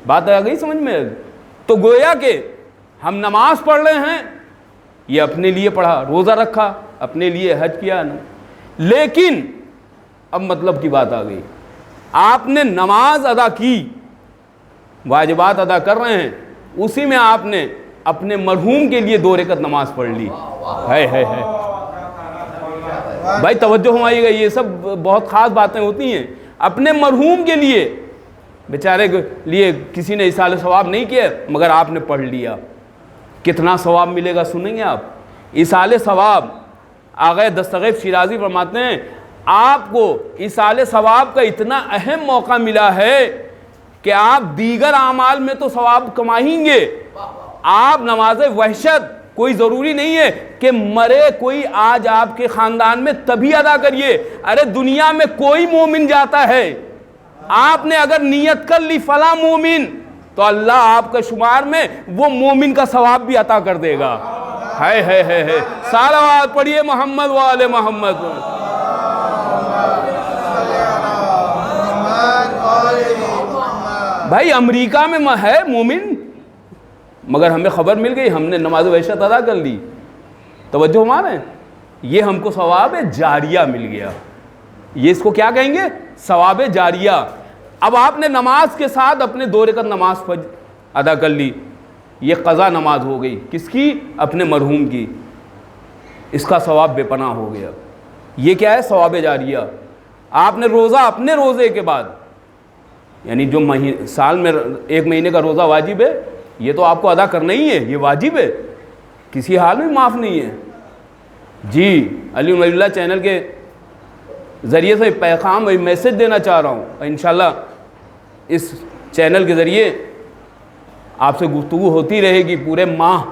بات آ گئی سمجھ میں؟ تو گویا کہ ہم نماز پڑھ رہے ہیں، یہ اپنے لیے پڑھا، روزہ رکھا اپنے لیے، حج کیا نا. لیکن اب مطلب کی بات آ گئی. آپ نے نماز ادا کی، واجبات ادا کر رہے ہیں، اسی میں آپ نے اپنے مرحوم کے لیے 2 رکعت نماز پڑھ لی. ہے بھائی توجہ ہماری گئی، یہ سب بہت خاص باتیں ہوتی ہیں. اپنے مرحوم کے لیے، بیچارے کے لیے کسی نے ایصال ثواب نہیں کیا مگر آپ نے پڑھ لیا. کتنا ثواب ملے گا سنیں گے آپ. ایصال ثواب، آغا دستغیث شیرازی فرماتے ہیں آپ کو ایصال ثواب کا اتنا اہم موقع ملا ہے کہ آپ دیگر اعمال میں تو ثواب کمائیں گے. آپ نماز وحشت کوئی ضروری نہیں ہے کہ مرے کوئی آج آپ کے خاندان میں تبھی ادا کریے. ارے دنیا میں کوئی مومن جاتا ہے، آپ نے اگر نیت کر لی فلاں مومن، تو اللہ آپ کے شمار میں وہ مومن کا ثواب بھی عطا کر دے گا. ہے صلوات پڑھیے محمد وآل محمد. بھائی امریکہ میں ہے مومن، مگر ہمیں خبر مل گئی، ہم نے نماز وحشت ادا کر لی. توجہ ہمارے، یہ ہم کو ثواب جاریہ مل گیا. یہ اس کو کیا کہیں گے؟ ثواب جاریہ. اب آپ نے نماز کے ساتھ اپنے 2 رکعت نماز ادا کر لی، یہ قضا نماز ہو گئی. کس کی؟ اپنے مرحوم کی. اس کا ثواب بے پناہ ہو گیا. یہ کیا ہے؟ ثواب جاریہ. آپ نے روزہ اپنے روزے کے بعد، یعنی جو سال میں 1 مہینے کا روزہ واجب ہے، یہ تو آپ کو ادا کرنا ہی ہے، یہ واجب ہے، کسی حال میں معاف نہیں ہے. جی علی ولی اللہ چینل کے ذریعے سے پیغام میسج دینا چاہ رہا ہوں. انشاءاللہ اس چینل کے ذریعے آپ سے گفتگو ہوتی رہے گی پورے ماہ،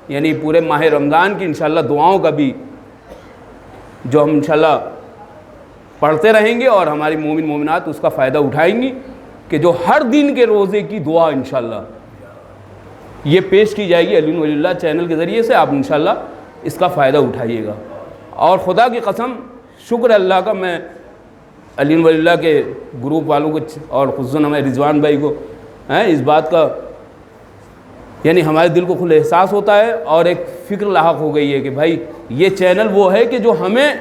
یعنی پورے ماہ رمضان کی انشاءاللہ دعاؤں کا بھی، جو ہم انشاءاللہ پڑھتے رہیں گے اور ہماری مومن مومنات اس کا فائدہ اٹھائیں گی، کہ جو ہر دن کے روزے کی دعا انشاءاللہ یہ پیش کی جائے گی علی ولی اللہ چینل کے ذریعے سے. آپ انشاءاللہ اس کا فائدہ اٹھائیے گا. اور خدا کی قسم شکر اللہ کا، میں علی ولی اللہ کے گروپ والوں کو اور خصوصاً ہمارے رضوان بھائی کو اس بات کا، یعنی ہمارے دل کو کھلے احساس ہوتا ہے اور ایک فکر لاحق ہو گئی ہے کہ بھائی یہ چینل وہ ہے کہ جو ہمیں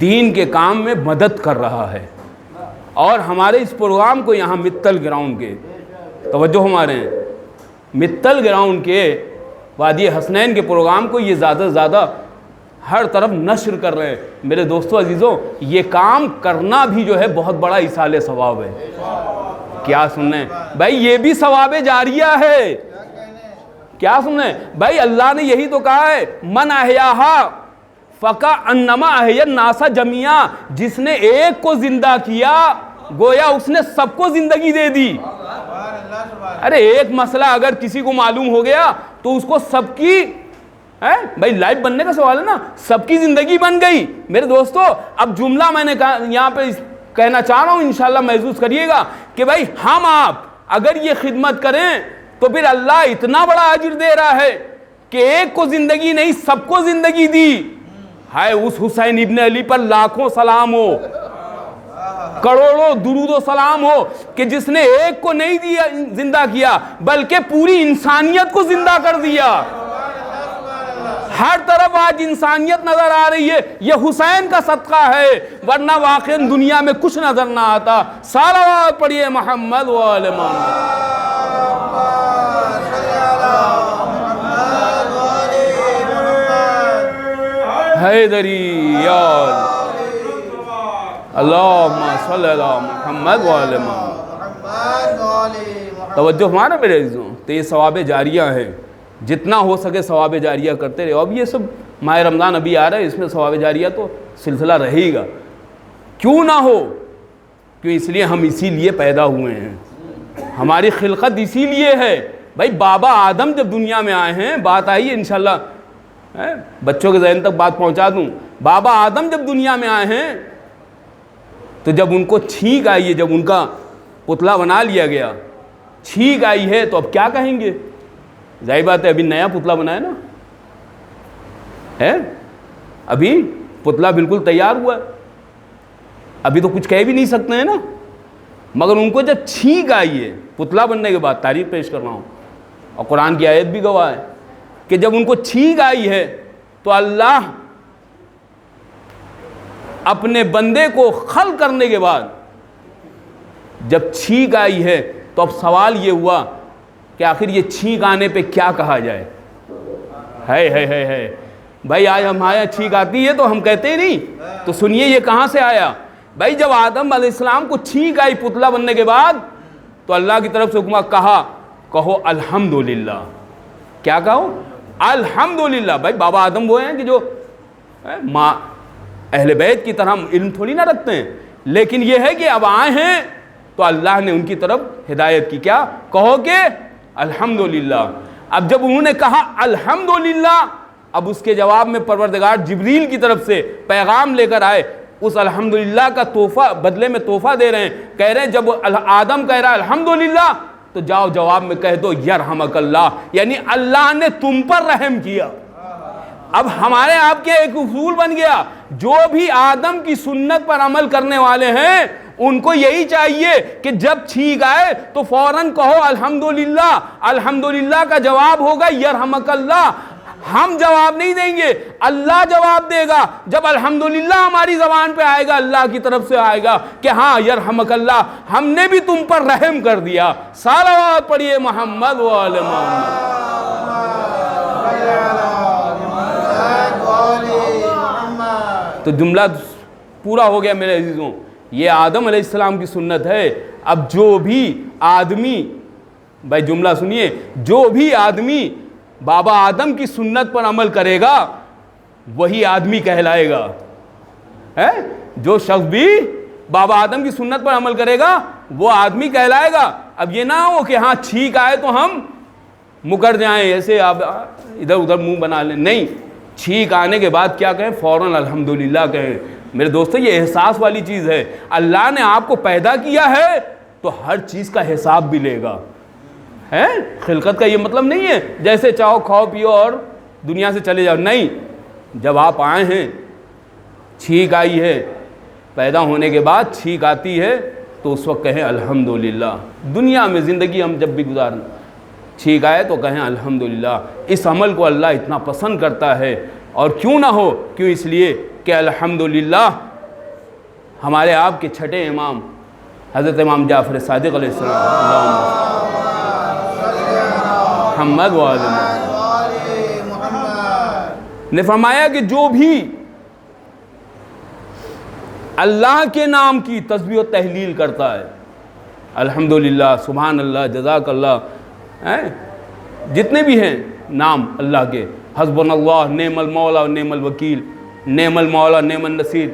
دین کے کام میں مدد کر رہا ہے. اور ہمارے اس پروگرام کو یہاں متل گراؤنڈ کے، توجہ ہمارے ہیں، متل گراؤنڈ کے وادی حسنین کے پروگرام کو یہ زیادہ سے زیادہ ہر طرف نشر کر رہے ہیں۔ میرے دوستو عزیزوں، یہ کام کرنا بھی جو ہے بہت بڑا ایصال ثواب ہے۔ کیا سن رہے ہیں بھائی؟ یہ بھی ثواب جاریہ ہے۔ کیا سن رہے ہیں بھائی؟ اللہ نے یہی تو کہا ہے، من احیاہا فکأنما احیا الناس جمیعا، جس نے ایک کو زندہ کیا گویا اس نے سب کو زندگی دے دی۔ ارے ایک مسئلہ اگر کسی کو معلوم ہو گیا تو اس کو سب کی بھائی لائف بننے کا سوال ہے نا، سب کی زندگی بن گئی۔ میرے دوستو اب جملہ میں نے یہاں پہ کہنا چاہ رہا ہوں، انشاءاللہ محسوس کریے گا کہ بھائی ہم آپ اگر یہ خدمت کریں تو پھر اللہ اتنا بڑا اجر دے رہا ہے کہ ایک کو زندگی نہیں سب کو زندگی دی۔ ہائے اس حسین ابن علی پر لاکھوں سلام ہو، کروڑوں درود و سلام ہو کہ جس نے ایک کو نہیں دیا زندہ کیا بلکہ پوری انسانیت کو زندہ کر دیا۔ ہر طرف آج انسانیت نظر آ رہی ہے، یہ حسین کا صدقہ ہے، ورنہ واقعا دنیا میں کچھ نظر نہ آتا۔ صلوات پڑھیے محمد و آل محمد۔ حیدری یا اللہم صلی اللہ محمد و آل محمد۔ توجہ ہمارا میرے عزیزوں، تو یہ ثواب جاریہ ہیں، جتنا ہو سکے ثواب جاریہ کرتے رہے۔ اب یہ سب ماہ رمضان ابھی آ رہا ہے، اس میں ثواب جاریہ تو سلسلہ رہے گا، کیوں نہ ہو؟ کیوں؟ اس لیے ہم اسی لیے پیدا ہوئے ہیں، ہماری خلقت اسی لیے ہے۔ بھائی بابا آدم جب دنیا میں آئے ہیں، بات آئی ہے انشاءاللہ بچوں کے ذہن تک بات پہنچا دوں، بابا آدم جب دنیا میں آئے ہیں تو جب ان کو چھینک آئی ہے، جب ان کا پتلا بنا لیا گیا، چھینک آئی ہے تو اب کیا کہیں گے؟ ظاہر بات ہے ابھی نیا پتلا بنا ہے نا، ہے ابھی پتلا بالکل تیار ہوا ہے، ابھی تو کچھ کہہ بھی نہیں سکتے ہیں نا، مگر ان کو جب چھینک آئی ہے پتلا بننے کے بعد، تاریخ پیش کر رہا ہوں اور قرآن کی آیت بھی گواہ ہے کہ جب ان کو چھینک آئی ہے تو اللہ اپنے بندے کو خلق کرنے کے بعد جب چھینک آئی ہے تو اب سوال یہ ہوا کہ آخر یہ چھینک آنے پہ کیا کہا جائے؟ ہے بھائی آج ہمارے چھینک آتی ہے تو ہم کہتے ہی نہیں، تو سنیے یہ کہاں سے آیا۔ بھائی جب آدم علیہ السلام کو چھینک آئی پتلا بننے کے بعد تو اللہ کی طرف سے حکم کہا، کہو الحمدللہ۔ کیا کہو؟ الحمدللہ۔ بھائی بابا آدم وہ ہیں کہ جو ماں اہل بیت کی طرح علم تھوڑی نہ رکھتے ہیں، لیکن یہ ہے کہ اب آئے ہیں تو اللہ نے ان کی طرف ہدایت کی، کیا کہو کہ الحمدللہ۔ اب جب انہوں نے کہا الحمدللہ، اب اس کے جواب میں پروردگار جبریل کی طرف سے پیغام لے کر آئے، اس الحمدللہ کا تحفہ بدلے میں تحفہ دے رہے ہیں، کہہ رہے ہیں جب آدم کہہ رہا ہے الحمدللہ تو جاؤ جواب میں کہہ دو یرحمک اللہ، یعنی اللہ نے تم پر رحم کیا۔ اب ہمارے آپ کے ایک اصول بن گیا، جو بھی آدم کی سنت پر عمل کرنے والے ہیں ان کو یہی چاہیے کہ جب چھینک آئے تو فوراً کہو الحمدللہ۔ الحمدللہ کا جواب ہوگا یرحمک اللہ۔ ہم جواب نہیں دیں گے، اللہ جواب دے گا۔ جب الحمدللہ ہماری زبان پہ آئے گا، اللہ کی طرف سے آئے گا کہ ہاں یرحمک اللہ، ہم نے بھی تم پر رحم کر دیا۔ صلوات پڑھیے محمد و آل محمد۔ تو جملہ پورا ہو گیا میرے عزیزوں، یہ آدم علیہ السلام کی سنت ہے۔ اب جو بھی آدمی، بھائی جملہ سنیے، جو بھی آدمی بابا آدم کی سنت پر عمل کرے گا وہی آدمی کہلائے گا۔ جو شخص بھی بابا آدم کی سنت پر عمل کرے گا وہ آدمی کہلائے گا۔ اب یہ نہ ہو کہ ہاں چھینک آئے تو ہم مکر جائیں، ایسے آپ ادھر ادھر منہ بنا لیں، نہیں، چھینک آنے کے بعد کیا کہیں؟ فوراً الحمدللہ کہیں۔ میرے دوستو یہ احساس والی چیز ہے، اللہ نے آپ کو پیدا کیا ہے تو ہر چیز کا حساب بھی لے گا۔ خلقت کا یہ مطلب نہیں ہے جیسے چاہو کھاؤ پیو اور دنیا سے چلے جاؤ، نہیں، جب آپ آئے ہیں، چھینک آئی ہے، پیدا ہونے کے بعد چھینک آتی ہے تو اس وقت کہیں الحمدللہ۔ دنیا میں زندگی ہم جب بھی گزاریں، چھینک آئے تو کہیں الحمدللہ۔ اس عمل کو اللہ اتنا پسند کرتا ہے، اور کیوں نہ ہو، کیوں؟ اس لیے کہ الحمدللہ ہمارے آپ کے چھٹے امام حضرت امام جعفر صادق علیہ السلام محمد و آل محمد نے فرمایا کہ جو بھی اللہ کے نام کی تسبیح و تحلیل کرتا ہے، الحمدللہ، سبحان اللہ، جزاک اللہ، جتنے بھی ہیں نام اللہ کے، حسبنا اللہ، نعم المولا نعم الوکیل، نعم المولا نعم النصیر،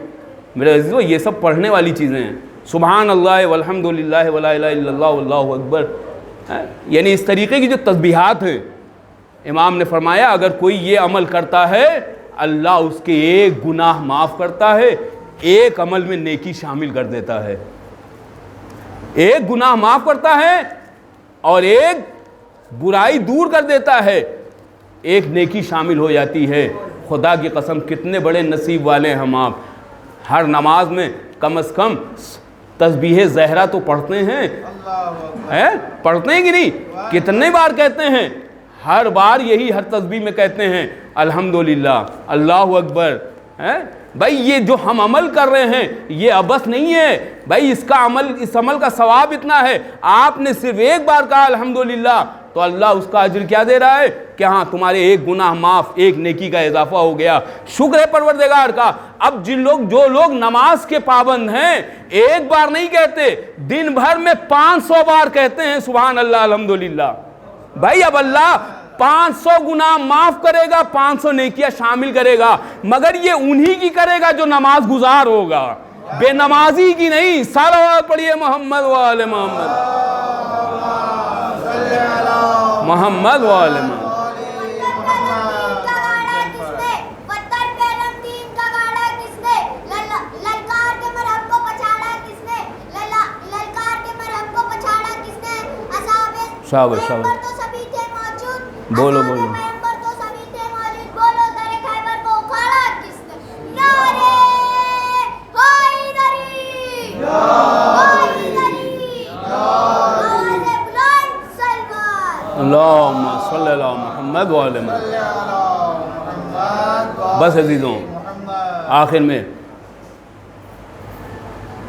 میرے عزیزو یہ سب پڑھنے والی چیزیں ہیں، سبحان اللہ والحمدللہ ولا الہ الا اللہ واللہ اکبر، یعنی اس طریقے کی جو تسبیحات ہیں، امام نے فرمایا اگر کوئی یہ عمل کرتا ہے اللہ اس کے ایک گناہ معاف کرتا ہے، ایک عمل میں نیکی شامل کر دیتا ہے، ایک گناہ معاف کرتا ہے اور ایک برائی دور کر دیتا ہے، ایک نیکی شامل ہو جاتی ہے۔ خدا کی قسم کتنے بڑے نصیب والے ہم آپ، ہر نماز میں کم از کم تسبیح زہرا تو پڑھتے ہیں، پڑھتے ہیں کہ نہیں؟ کتنے بار کہتے ہیں؟ ہر بار یہی ہر تسبیح میں کہتے ہیں الحمدللہ، اللہ اکبر۔ بھائی یہ جو ہم عمل کر رہے ہیں یہ عبث نہیں ہے بھائی، اس عمل کا ثواب اتنا ہے، آپ نے صرف ایک بار کہا الحمدللہ تو اللہ اس کا اجر کیا دے رہا ہے کہ ہاں تمہارے ایک گناہ معاف، ایک نیکی کا اضافہ ہو گیا۔ شکر ہے پروردگار کا۔ اب جو لوگ نماز کے پابند ہیں ایک بار نہیں کہتے، دن بھر میں 500 بار کہتے ہیں سبحان اللہ الحمدللہ، بھائی اب اللہ 500 گناہ معاف کرے گا، 500 نیکیاں شامل کرے گا، مگر یہ انہی کی کرے گا جو نماز گزار ہوگا، بے نمازی کی نہیں۔ صلوات پڑھیے محمد وآل محمد، محمد وآل محمد۔ شاباش شاباش، بولو بولو۔ اللہم صلی اللہ محمد وعلی محمد۔ بس عزیزوں، آخر میں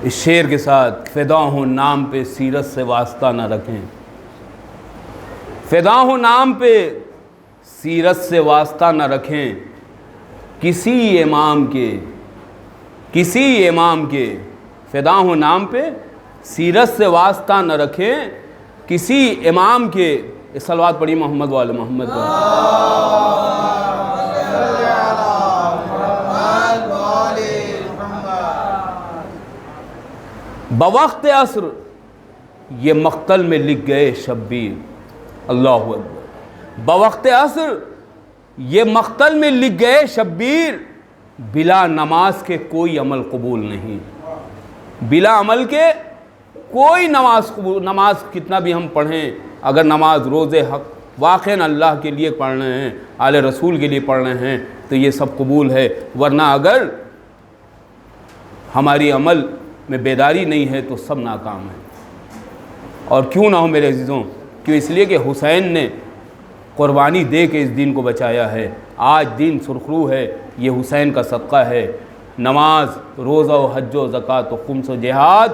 اس شعر کے ساتھ فدا ہوں نام پہ سیرت سے واسطہ نہ رکھیں، فدا ہوں نام پہ سیرت سے واسطہ نہ رکھیں، کسی امام کے فدا ہوں نام پہ سیرت سے واسطہ نہ رکھیں، کسی امام کے۔ صلوات پڑھی محمد والے محمد کا۔ بوقت عصر یہ مقتل میں لکھ گئے شبیر، اللہ اکبر۔ بوقت عصر یہ مقتل میں لکھ گئے شبیر، بلا نماز کے کوئی عمل قبول نہیں، بلا عمل کے کوئی نماز قبول۔ نماز کتنا بھی ہم پڑھیں، اگر نماز روزے حق واقعاً اللہ کے لیے پڑھ رہے ہیں، آل رسول کے لیے پڑھ رہے ہیں تو یہ سب قبول ہے، ورنہ اگر ہماری عمل میں بیداری نہیں ہے تو سب ناکام ہے۔ اور کیوں نہ ہو میرے عزیزوں، کیوں؟ اس لیے کہ حسین نے قربانی دے کے اس دین کو بچایا ہے۔ آج دین سرخرو ہے، یہ حسین کا صدقہ ہے۔ نماز، روزہ و حج و زکوٰۃ و خمس و جہاد،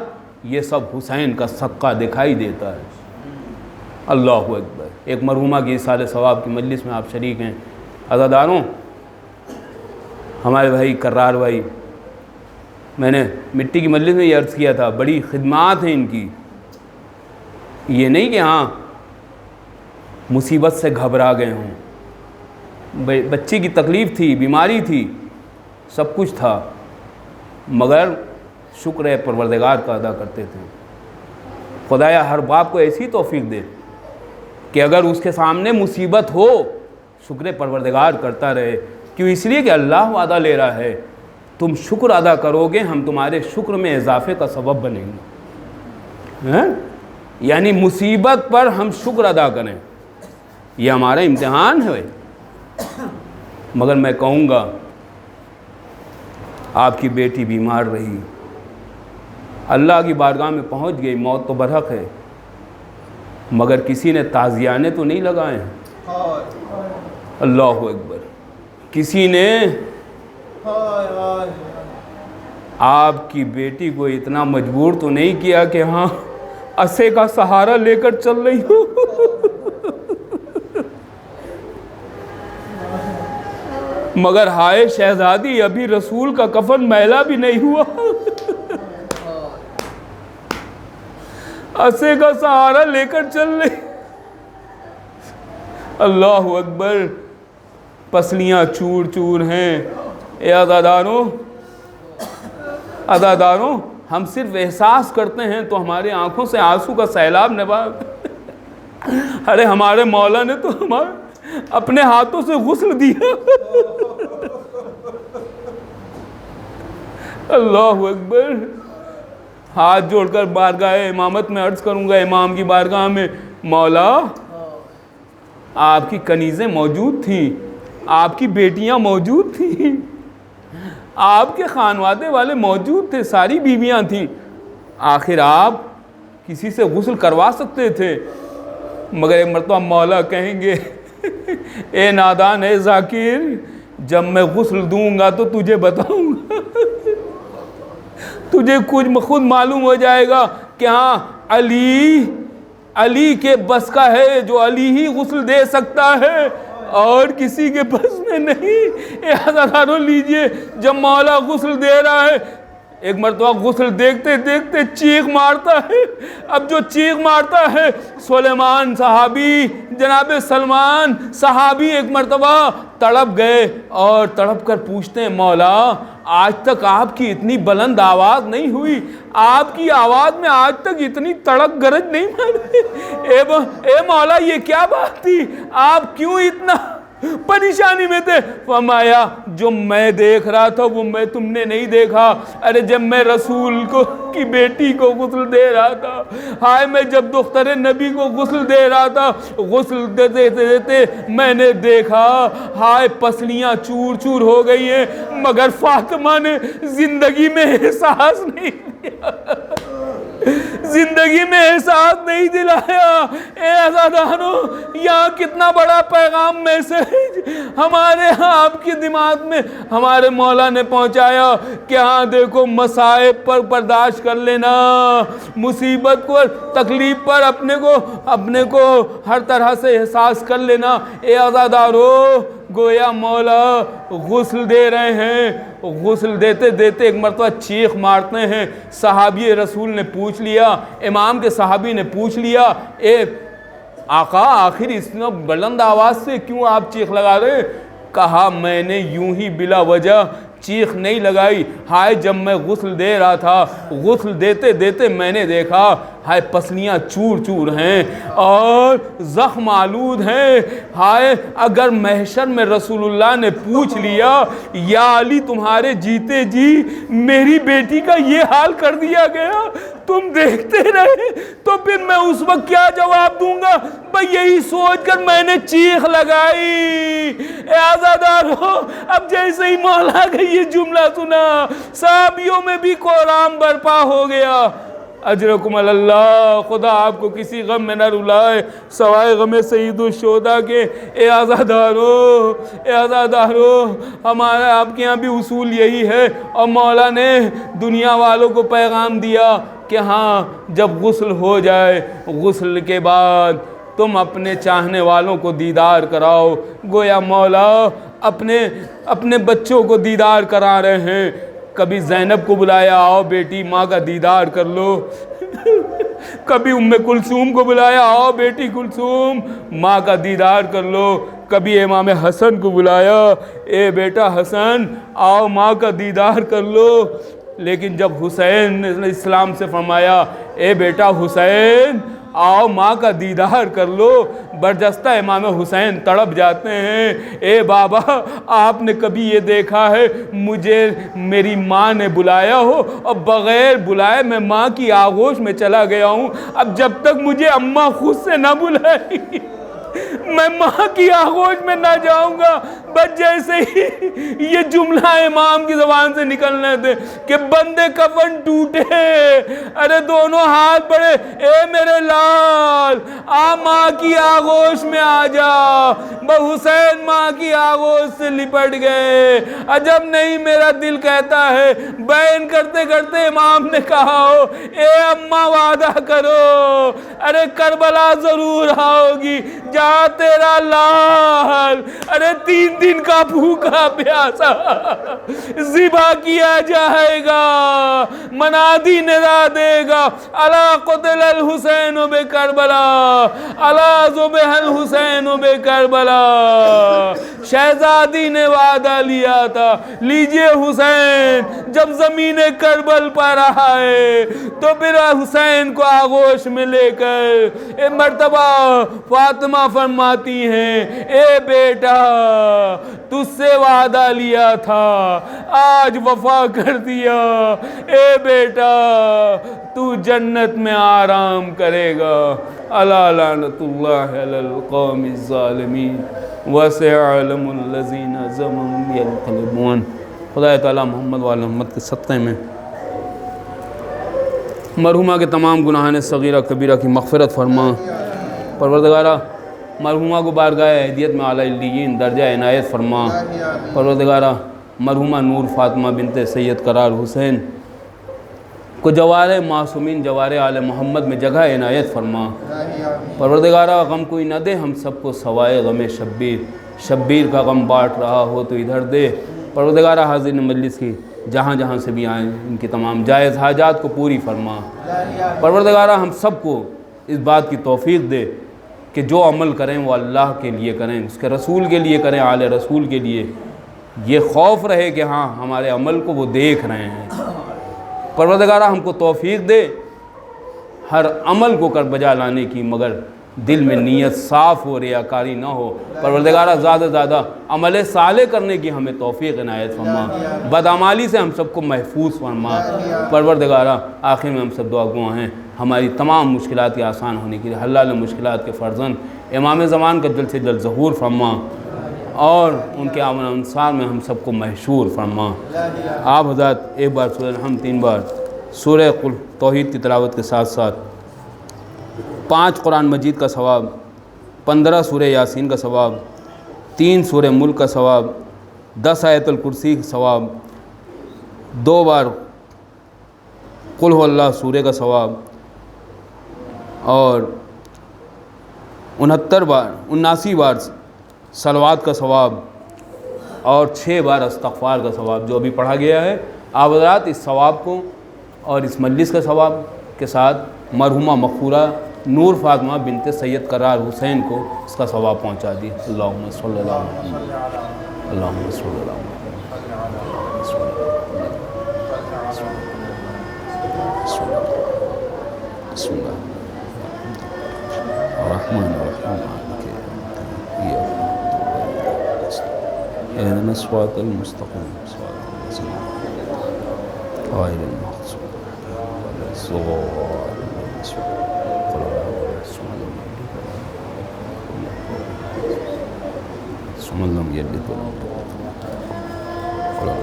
یہ سب حسین کا صدقہ دکھائی دیتا ہے۔ اللہ اکبر۔ ایک مرحومہ کی اصالِ ثواب کی مجلس میں آپ شریک ہیں، عزاداروں، ہمارے بھائی کرار بھائی، میں نے مٹی کی مجلس میں یہ عرض کیا تھا، بڑی خدمات ہیں ان کی، یہ نہیں کہ ہاں مصیبت سے گھبرا گئے ہوں، بچے کی تکلیف تھی، بیماری تھی، سب کچھ تھا، مگر شکر پروردگار کا ادا کرتے تھے۔ خدایا ہر باپ کو ایسی توفیق دے کہ اگر اس کے سامنے مصیبت ہو شکر پروردگار کرتا رہے، کیوں؟ اس لیے کہ اللہ وعدہ لے رہا ہے تم شکر ادا کرو گے، ہم تمہارے شکر میں اضافے کا سبب بنیں گے، یعنی مصیبت پر ہم شکر ادا کریں، یہ ہمارا امتحان ہے۔ مگر میں کہوں گا آپ کی بیٹی بیمار رہی، اللہ کی بارگاہ میں پہنچ گئی، موت تو برحق ہے، مگر کسی نے تعزیانے تو نہیں لگائے ہیں، اللہ اکبر، کسی نے آپ کی بیٹی کو اتنا مجبور تو نہیں کیا کہ ہاں عصے کا سہارا لے کر چل رہی ہوں۔ مگر ہائے شہزادی ابھی رسول کا کفن میلا بھی نہیں ہوا، عصے کا سہارا لے کر چل رہے۔ اللہ اکبر، پسلیاں چور چور ہیں۔ اے عزاداروں، ہم صرف احساس کرتے ہیں تو ہمارے آنکھوں سے آنسو کا سیلاب نبا۔ ارے ہمارے مولا نے تو ہمارے اپنے ہاتھوں سے غسل دیا۔ اللہ اکبر، ہاتھ جوڑ کر بارگاہ امامت میں عرض کروں گا، امام کی بارگاہ میں، مولا آپ کی کنیزیں موجود تھیں، آپ کی بیٹیاں موجود تھیں، آپ کے خانوادے والے موجود تھے، ساری بیویاں تھیں، آخر آپ کسی سے غسل کروا سکتے تھے، مگر ایک مرتبہ مولا کہیں گے اے نادان، اے ذاکر، جب میں غسل دوں گا تو تجھے بتاؤں گا، تجھے کچھ خود معلوم ہو جائے گا کہ ہاں علی کے بس کا ہے، جو علی ہی غسل دے سکتا ہے اور کسی کے بس میں نہیں۔ اے عزاداروں لیجئے، جب مولا غسل دے رہا ہے، ایک مرتبہ غسل دیکھتے دیکھتے چیخ مارتا ہے۔ اب جو چیخ مارتا ہے، سلیمان صحابی، جناب سلمان صحابی ایک مرتبہ تڑپ گئے اور تڑپ کر پوچھتے ہیں، مولا آج تک آپ کی اتنی بلند آواز نہیں ہوئی، آپ کی آواز میں آج تک اتنی تڑک گرج نہیں ماری، اے مولا یہ کیا بات تھی، آپ کیوں اتنا پریشانی میں تھے؟ فرمایا جو میں دیکھ رہا تھا وہ میں تم نے نہیں دیکھا۔ ارے جب میں رسول کی بیٹی کو غسل دے رہا تھا، ہائے میں جب دختر نبی کو غسل دے رہا تھا، غسل دیتے دیتے میں نے دیکھا، ہائے پسلیاں چور چور ہو گئی ہیں، مگر فاطمہ نے زندگی میں احساس نہیں دیا، زندگی میں احساس نہیں دلایا۔ اے عزاداروں، یہاں کتنا بڑا پیغام میسج ہمارے آپ کی دماغ میں ہمارے مولا نے پہنچایا کہ ہاں دیکھو، مصائب پر برداشت کر لینا، مصیبت کو، تکلیف پر اپنے کو ہر طرح سے احساس کر لینا۔ اے عزاداروں، گویا مولا غسل دے رہے ہیں، غسل دیتے دیتے ایک مرتبہ چیخ مارتے ہیں۔ صحابی رسول نے پوچھ لیا، امام کے صحابی نے پوچھ لیا، اے آقا آخر اس میں بلند آواز سے کیوں آپ چیخ لگا رہے؟ کہا میں نے یوں ہی بلا وجہ چیخ نہیں لگائی، ہائے جب میں غسل دے رہا تھا، غسل دیتے دیتے میں نے دیکھا، ہائے پسلیاں چور چور ہیں اور زخم آلود ہیں، ہائے اگر محشر میں رسول اللہ نے پوچھ لیا یا علی تمہارے جیتے جی میری بیٹی کا یہ حال کر دیا گیا، تم دیکھتے رہے، تو پھر میں اس وقت کیا جواب دوں گا؟ بھئی یہی سوچ کر میں نے چیخ لگائی۔ اے عزاداروں، اب جیسے ہی مولا کا یہ جملہ سنا، صحابیوں میں بھی قرآن برپا ہو گیا۔ اجرکم اللہ، خدا آپ کو کسی غم میں نہ رلائے سوائے غم سید الشہداء کے۔ اے عزاداروں، ہمارا آپ کے یہاں بھی اصول یہی ہے، اور مولا نے دنیا والوں کو پیغام دیا کہ ہاں جب غسل ہو جائے، غسل کے بعد تم اپنے چاہنے والوں کو دیدار کراؤ۔ گویا مولا اپنے بچوں کو دیدار کرا رہے ہیں۔ کبھی زینب کو بلایا، آؤ بیٹی ماں کا دیدار کر لو، کبھی ام کلثوم کو بلایا، آؤ بیٹی کلثوم ماں کا دیدار کر لو، کبھی امام حسن کو بلایا، اے بیٹا حسن آؤ ماں کا دیدار کر لو۔ لیکن جب حسین نے اسلام سے فرمایا، اے بیٹا حسین آؤ ماں کا دیدار کر لو، برجستہ امام حسین تڑپ جاتے ہیں، اے بابا آپ نے کبھی یہ دیکھا ہے مجھے میری ماں نے بلایا ہو اور بغیر بلائے میں ماں کی آغوش میں چلا گیا ہوں؟ اب جب تک مجھے اماں خود سے نہ بلائے میں ماں کی آغوش میں نہ جاؤں گا۔ بس جیسے ہی یہ جملہ امام کی زبان سے نکلنے تھے کہ بندے کفن ٹوٹے، ارے دونوں ہاتھ بڑے، اے میرے لال آ ماں کی آغوش میں آ جا، حسین ماں کی آغوش سے لپٹ گئے۔ عجب نہیں میرا دل کہتا ہے، بیان کرتے کرتے امام نے کہا ہو، اے اماں وعدہ کرو، ارے کربلا ضرور آؤگی، جہاں تیرا لال، ارے 3 دن کا بھوکا پیاسا ذبح کیا جائے گا، منادی ندا دے گا الا قتل الحسین بکربلا، الا ذبح الحسین بکربلا۔ شہزادی نے وعدہ لیا تھا، لیجئے حسین جب زمین کربل پر آئے تو پھر حسین کو آغوش میں لے کر ایک مرتبہ فاطمہ فرماتی ہیں اے بیٹا تجھ سے وعدہ لیا تھا آج وفا کر دیا، اے بیٹا تو جنت میں آرام کرے گا۔ الا لعنت اللہ علی القوم الظالمین وسيعلم الذين ظلموا ينقلبون۔ خدا تعالیٰ محمد و آل محمد کے صدقے میں مرحومہ کے تمام گناہان صغیرہ کبیرہ کی مغفرت فرما۔ پروردگارہ مرحومہ کو بارگاہ اہدیت میں اعلیٰ علیین درجہ عنایت فرما۔ پروردگارہ مرحومہ نور فاطمہ بنت سید قرار حسین کو جوار معصومین جوار آل محمد میں جگہ عنایت فرما۔ پروردگارہ غم کوئی نہ دے ہم سب کو سوائے غم شبیر، شبیر کا غم بانٹ رہا ہو تو ادھر دے۔ پروردگارہ حاضرین مجلس کی جہاں جہاں سے بھی آئیں ان کی تمام جائز حاجات کو پوری فرما۔ پروردگارہ ہم سب کو اس بات کی توفیق دے کہ جو عمل کریں وہ اللہ کے لیے کریں، اس کے رسول کے لیے کریں، آل رسول کے لیے، یہ خوف رہے کہ ہاں ہمارے عمل کو وہ دیکھ رہے ہیں۔ پروردگارہ ہم کو توفیق دے ہر عمل کو کر بجا لانے کی، مگر دل میں نیت صاف ہو، ریاکاری نہ ہو۔ پروردگارہ زیادہ زیادہ عمل صالح کرنے کی ہمیں توفیق عنایت فرما، بدعمالی سے ہم سب کو محفوظ فرما۔ پروردگارہ آخر میں ہم سب دعا گو ہیں ہماری تمام مشکلات کے آسان ہونے کے لیے حلال مشکلات کے فرزند امام زمان کا جلد سے جلد ظہور فرما اور ان کے آمن انصار میں ہم سب کو محشور فرما۔ آپ حضرات ایک بار سورہ الحمد 3 بار سورہ توحید کی تلاوت کے ساتھ ساتھ 5 قرآن مجید کا ثواب، 15 سورہ یاسین کا ثواب، 3 سورہ ملک کا ثواب، 10 آیت الکرسی کا ثواب، 2 بار قل هو اللہ سورہ کا ثواب اور 79 بار صلوات کا ثواب اور 6 بار استغفار کا ثواب جو ابھی پڑھا گیا ہے۔ آپ حضرات اس ثواب کو اور اس مجلس کا ثواب کے ساتھ مرحومہ مغفورہ نور فاطمہ بنت سید قرار حسین کو اس کا ثواب پہنچا دی۔ اللہم صلی اللہ علیہ وسلم، اللہم صلی اللہ علیہ وسلم۔ الرحمن الرحیم اهدنا الصراط المستقيم صراط الذين غير المغضوب ثم لم يلد ولم يولد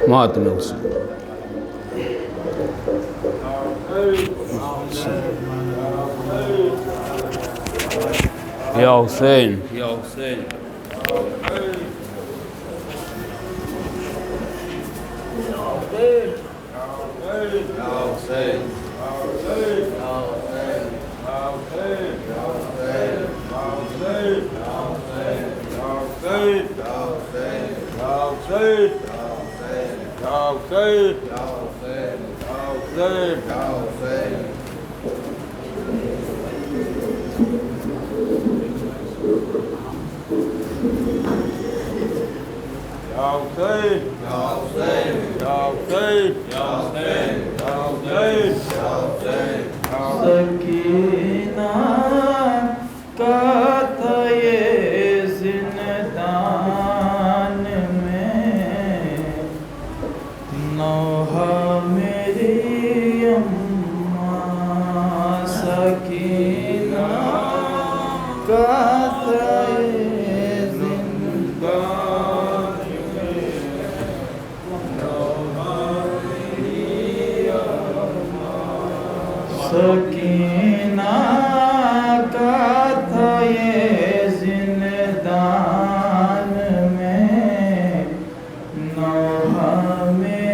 ماتم حسین۔ یا حسین یا حسین سکینہ کا تھا یہ زندان میں، نوحہ میری اماں سکینہ کا تھا یہ زندان میں، نوحہ میری اماں سکینہ کا تھا یہ زندان میں، نوحہ میں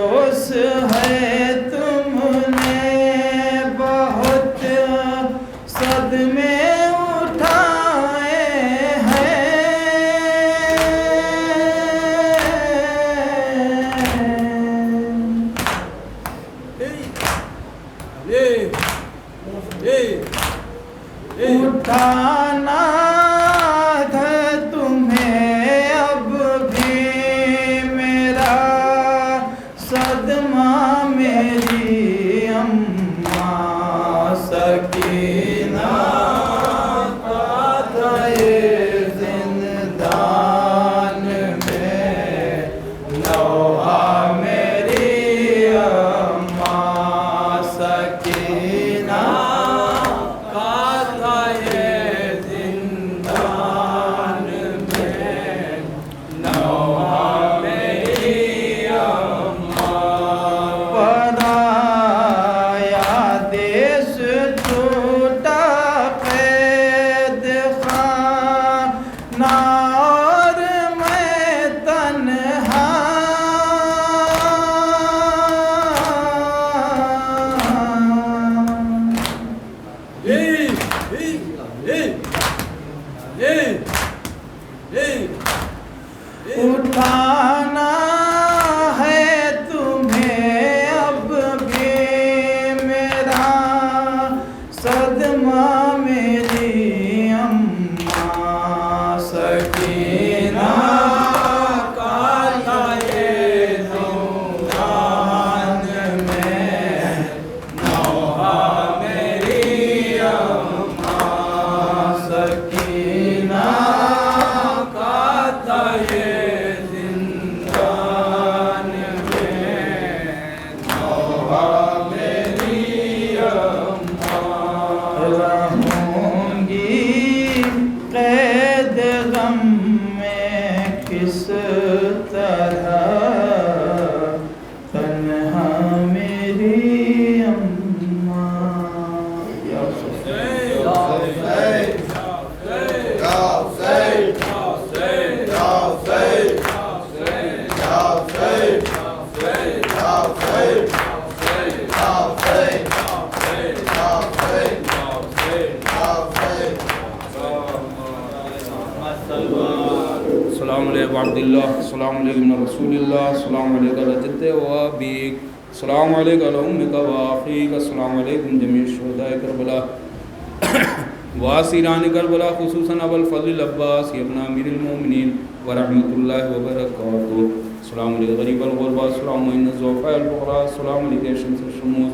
افسوس ہے تم نے بہت صدمے اٹھائے ہیں اٹھانا تھا تمہیں اب بھی میرا صدمہ میری اماں سکینہ کا تھا یہ زندان میں نوحہ میری اماں سکینہ کا تھا یہ زندان میں نوحہ میری اماں پرایا دیس ٹوٹا قید خانہ اور میں تنہا اٹھانا ہے تمہیں اب بھی میرا صدمہ میری اماں سکینہ کا تھا یہ زندان میں نوحہ میری اماں سکینہ کا تھا یہ زندان میں نوحہ میری اماں رہوں گی قید غم میں کس طرح تنہا میری اماں یا السلام علیکم عبداللہ، السلام علیکم رسول اللہ، السلام علیکم جد و ابیک، السلام علیکم امک و اخیک، السلام علیکم جمیع شہداء کربلا واسیران کربلا، خصوصاً ابو الفضل العباس ابن امیر المومنین ورحمۃ اللہ وبرکاتہ، السلام علیکم غریب الغربا، السلام علیکم الضعفاء الفقراء، السلام علیکم شمس الشموس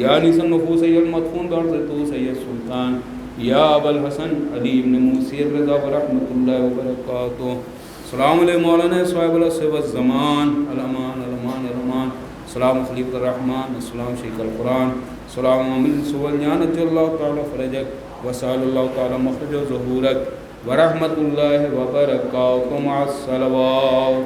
یا انیس النفوس ای المدفون بعرض تو سید سلطان یا ابا الحسن علی ابن موسی رضا ورحمۃ اللہ وبرکاتہ، السلام علیکم مولانا صاحب العصر الزمان الامان الامان الامان، السلام خلیفۃ الرحمن، السلام شیخ القرآن، السلام عامل سوالجان اجل اللہ تعالی فرجک وسال اللہ تعالی مخرج و ظہورک ورحمۃ اللہ وبرکاتہ مع الصلوات